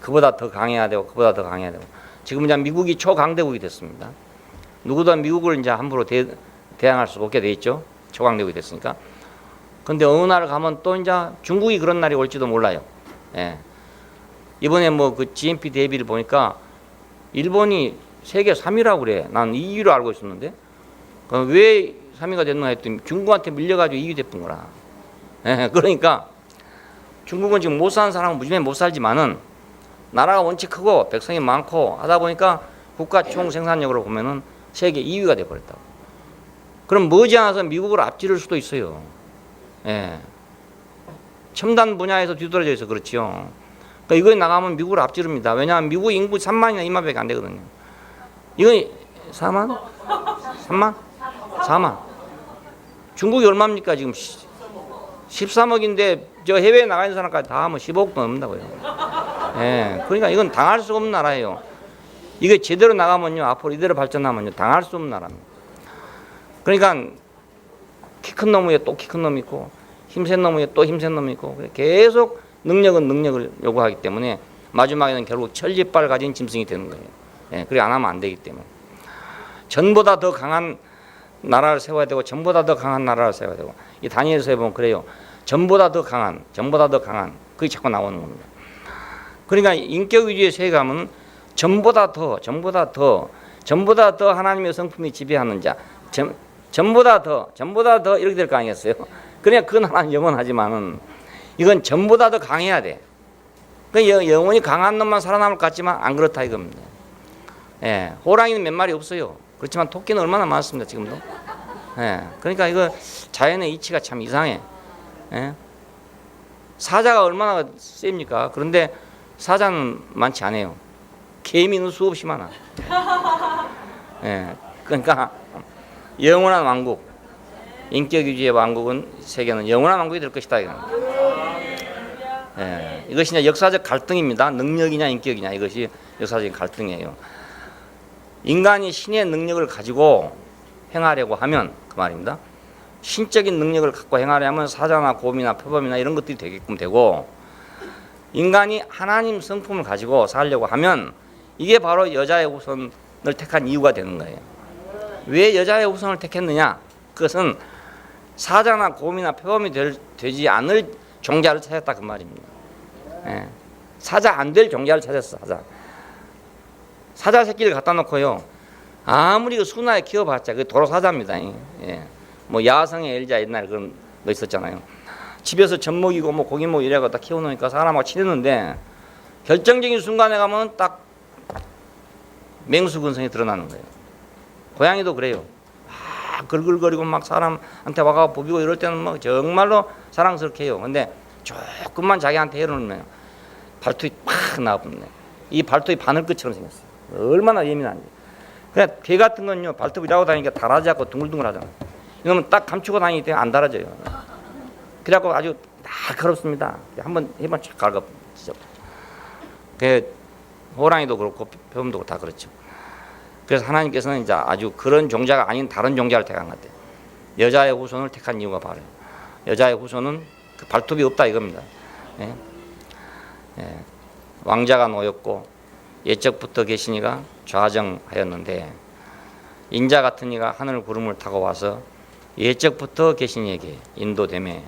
그보다 더 강해야 되고 그보다 더 강해야 되고 지금 이제 미국이 초강대국이 됐습니다. 누구도 미국을 이제 함부로 대항할 수 없게 돼 있죠. 초강대국이 됐으니까. 근데 어느 나라 가면 또 이제 중국이 그런 날이 올지도 몰라요. 예. 이번에 뭐 그 GNP 대비를 보니까 일본이 세계 3위라고 그래. 난 2위로 알고 있었는데 왜 3위가 됐나 했더니 중국한테 밀려가지고 2위 됐던 거라. 예. 그러니까 중국은 지금 못 사는 사람은 무지개 못 살지만은 나라가 원체 크고 백성이 많고 하다 보니까 국가 총 생산력으로 보면은 세계 2위가 돼버렸다고. 그럼 머지않아서 미국을 앞지를 수도 있어요. 예. 첨단 분야에서 뒤떨어져 있어 그렇지요. 그러니까 이거에 나가면 미국을 앞지릅니다. 왜냐하면 미국 인구 3만이나 2만밖에 안 되거든요. 이건 4만? 3만? 4만. 중국이 얼마입니까 지금? 13억인데 저 해외에 나가 있는 사람까지 다 하면 15억도 넘는다고요. 예. 그러니까 이건 당할 수 없는 나라예요. 이게 제대로 나가면요 앞으로 이대로 발전하면요 당할 수 없는 나라입니다. 그러니까 키 큰 놈 위에 또 키 큰 놈이 있고 힘센 놈 위에 또 힘센 놈이 있고 계속 능력은 능력을 요구하기 때문에 마지막에는 결국 천리빨 가진 짐승이 되는 거예요. 예, 그래 안 하면 안 되기 때문에 전보다 더 강한 나라를 세워야 되고 전보다 더 강한 나라를 세워야 되고 이 다니엘서에 보면 그래요. 전보다 더 강한 그게 자꾸 나오는 겁니다. 그러니까 인격 위주의 세계감은 전보다 더 하나님의 성품이 지배하는 자, 전보다 더 이렇게 될 거 아니겠어요? 그러니까 그건 하나는 영원하지만은 이건 전보다 더 강해야 돼. 그 영원히 강한 놈만 살아남을 것 같지만 안 그렇다 이겁니다. 예, 호랑이는 몇 마리 없어요. 그렇지만 토끼는 얼마나 많습니다 지금도. 예, 그러니까 이거 자연의 이치가 참 이상해. 예? 사자가 얼마나 셉니까? 그런데 사자는 많지 않아요. 개미는 수없이 많아. 예, 그러니까 영원한 왕국, 인격 위주의 왕국은 세계는 영원한 왕국이 될 것이다. 예, 이것이 이제 역사적 갈등입니다. 능력이냐 인격이냐 이것이 역사적인 갈등이에요. 인간이 신의 능력을 가지고 행하려고 하면 그 말입니다. 신적인 능력을 갖고 행하려면 사자나 곰이나 표범이나 이런 것들이 되게끔 되고, 인간이 하나님 성품을 가지고 살려고 하면 이게 바로 여자의 후손을 택한 이유가 되는 거예요. 왜 여자의 후손을 택했느냐? 그것은 사자나 곰이나 표범이 되지 않을 종자를 찾았다 그 말입니다. 예. 사자 안 될 종자를 찾았어. 사자 새끼를 갖다 놓고요, 아무리 그 순하게 키워봤자 그 도로 사자입니다. 예. 뭐 야성의 엘자 옛날에 그런 거 있었잖아요. 집에서 젖먹이고 뭐 고기 먹고 이래가 다 키워놓으니까 사람하고 친했는데 결정적인 순간에 가면 딱 맹수 근성이 드러나는 거예요. 고양이도 그래요. 글글거리고 막 사람한테 와가 보비고 이럴 때는 뭐 정말로 사랑스럽게 해요. 근데 조금만 자기한테 해놓으면 발톱이 팍 나와붙네. 이 발톱이 바늘끝처럼 생겼어요. 얼마나 예민한지. 그냥 개 같은 건요, 발톱이 나고 다니니까 달아지 않고 둥글둥글 하잖아요. 이놈은 딱 감추고 다니기 때문에 안 달아져요. 그래갖고 아주 날카롭습니다. 한번 해봐 쫙 갈가 찢어. 그 호랑이도 그렇고 표범도 다 그렇죠. 그래서 하나님께서는 이제 아주 그런 종자가 아닌 다른 종자를 택한 것 같아요. 여자의 후손을 택한 이유가 바로 여자의 후손은 그 발톱이 없다 이겁니다. 예? 예. 왕자가 놓였고 예적부터 계신 이가 좌정하였는데 인자 같은 이가 하늘 구름을 타고 와서 예적부터 계신 이에게 인도되매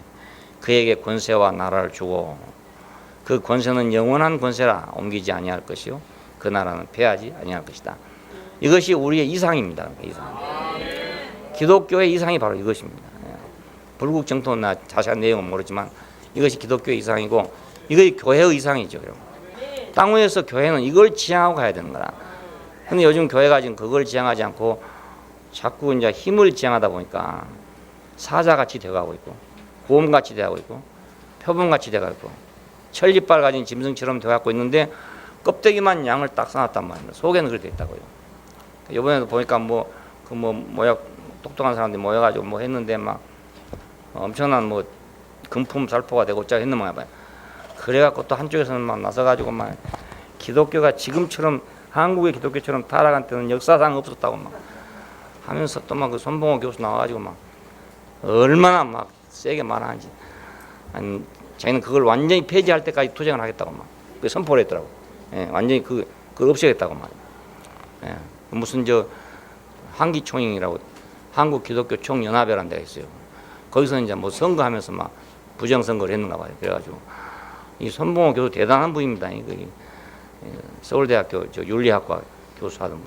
그에게 권세와 나라를 주고 그 권세는 영원한 권세라 옮기지 아니할 것이요 그 나라는 패하지 아니할 것이다. 이것이 우리의 이상입니다. 이상. 기독교의 이상이 바로 이것입니다. 불국 정토나 자세한 내용은 모르지만 이것이 기독교의 이상이고 이것이 교회의 이상이죠. 땅 위에서 교회는 이걸 지향하고 가야 되는 거라. 근데 요즘 교회가 지금 그걸 지향하지 않고 자꾸 이제 힘을 지향하다 보니까 사자같이 되어가고 있고 곰같이 되어가고 있고 표범같이 되어가고 있고 천리빨 가진 짐승처럼 되어가고 있는데 껍데기만 양을 딱 써놨단 말입니다. 속에는 그렇게 돼 있다고요. 이번에도 보니까 모여 똑똑한 사람들이 모여가지고 뭐 했는데 막 엄청난 뭐 금품 살포가 되고 짜 했는 모양 봐요. 그래갖고 또 한쪽에서는 막 나서가지고 막 기독교가 지금처럼 한국의 기독교처럼 타락한 때는 역사상 없었다고 막 하면서 또 막 그 손봉호 교수 나와가지고 막 얼마나 막 세게 말하는지. 아니 자기는 그걸 완전히 폐지할 때까지 투쟁을 하겠다고 막 그 선포를 했더라고. 예, 완전히 그걸 없애겠다고 말. 예, 무슨 저 한기총영이라고 한국 기독교 총연합회라는 데가 있어요. 거기서 이제 뭐 선거하면서 막 부정선거를 했는가 봐요. 그래가지고 이 손봉호 교수 대단한 분입니다. 서울대학교 저 윤리학과 교수하던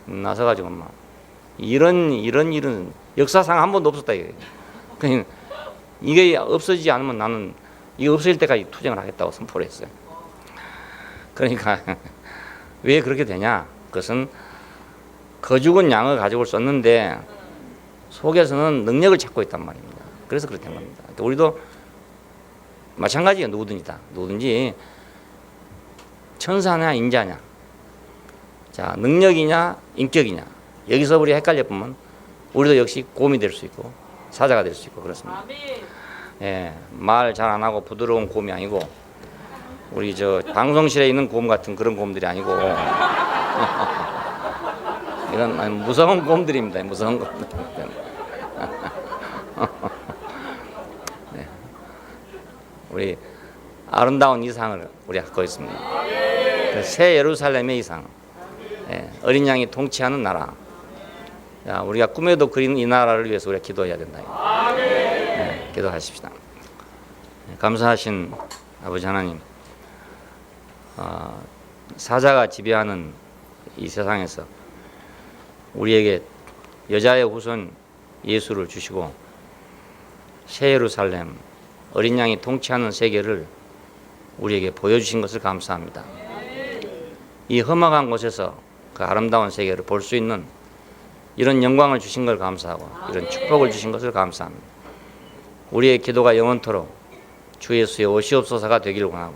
분 나서가지고 막 이런 일은 역사상 한 번도 없었다 이게. 그러니까 이게 없어지지 않으면 나는 이게 없어질 때까지 투쟁을 하겠다고 선포를 했어요. 그러니까 왜 그렇게 되냐? 그것은 거죽은 양의 가죽을 썼는데 속에서는 능력을 찾고 있단 말입니다. 그래서 그렇게 된 겁니다. 그러니까 우리도 마찬가지예요. 누구든지 천사냐 인자냐, 자 능력이냐 인격이냐, 여기서 우리 헷갈려 보면 우리도 역시 곰이 될 수 있고 사자가 될 수 있고 그렇습니다. 예, 말 잘 안 하고 부드러운 곰이 아니고 우리 저 방송실에 있는 곰 같은 그런 곰들이 아니고 이런 무서운 곰들입니다. 무서운 곰들. 네. 우리 아름다운 이상을 우리 갖고 있습니다. 새 예루살렘의 이상, 예, 어린 양이 통치하는 나라. 야, 우리가 꿈에도 그리는 이 나라를 위해서 우리가 기도해야 된다. 예, 기도하십시다. 감사하신 아버지 하나님, 사자가 지배하는 이 세상에서 우리에게 여자의 후손 예수를 주시고 새 예루살렘 어린 양이 통치하는 세계를 우리에게 보여주신 것을 감사합니다. 이 험악한 곳에서 그 아름다운 세계를 볼 수 있는 이런 영광을 주신 걸 감사하고 이런 축복을 주신 것을 감사합니다. 우리의 기도가 영원토록 주 예수의 오시옵소서가 되기를 원하고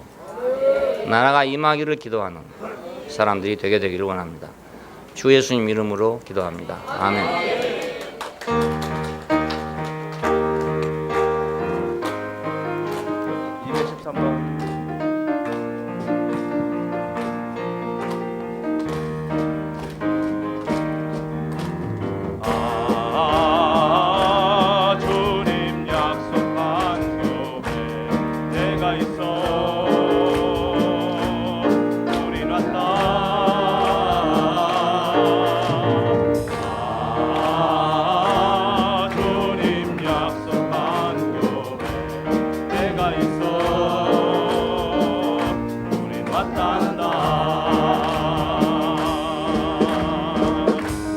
나라가 임하기를 기도하는 사람들이 되게 되기를 원합니다. 주 예수님 이름으로 기도합니다. 아멘. 213번. 주님 약속한 교회 내가 있어 우린 왔다. 주님 약속한 교회 내가 있어 우린 왔단다.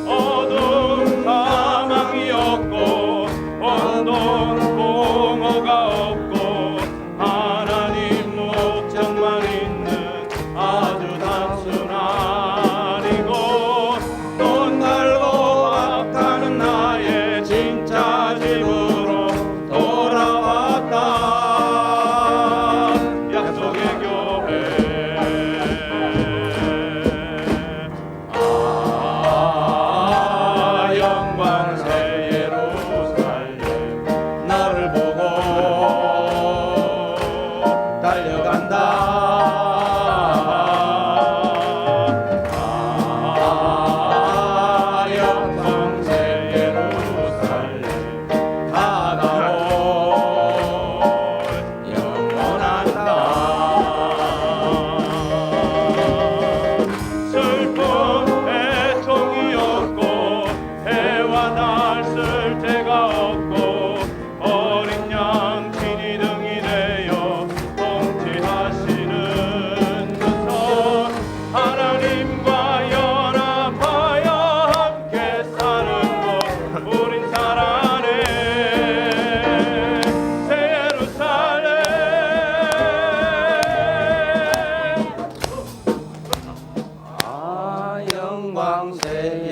어두운 사망이 없고 혼돈 공허가 없고 하나님 목적만 있는 아주 단순한 이곳 돈 달고 밥 타는 나의 진짜 집으로 돌아왔다. 약속의 교회 영광 새 예루살렘 너를 보고 달려간다. 영광 새 예루살렘 다가올 영원한 땅. 슬픈 애통이 없고 해와 날 쓸 데가 없고 어린 양 진이 등이 되어 통치하시는 그 선 하나님과 연합하여 함께 사는 곳 우린 살아내. 새 예루살렘 영광 새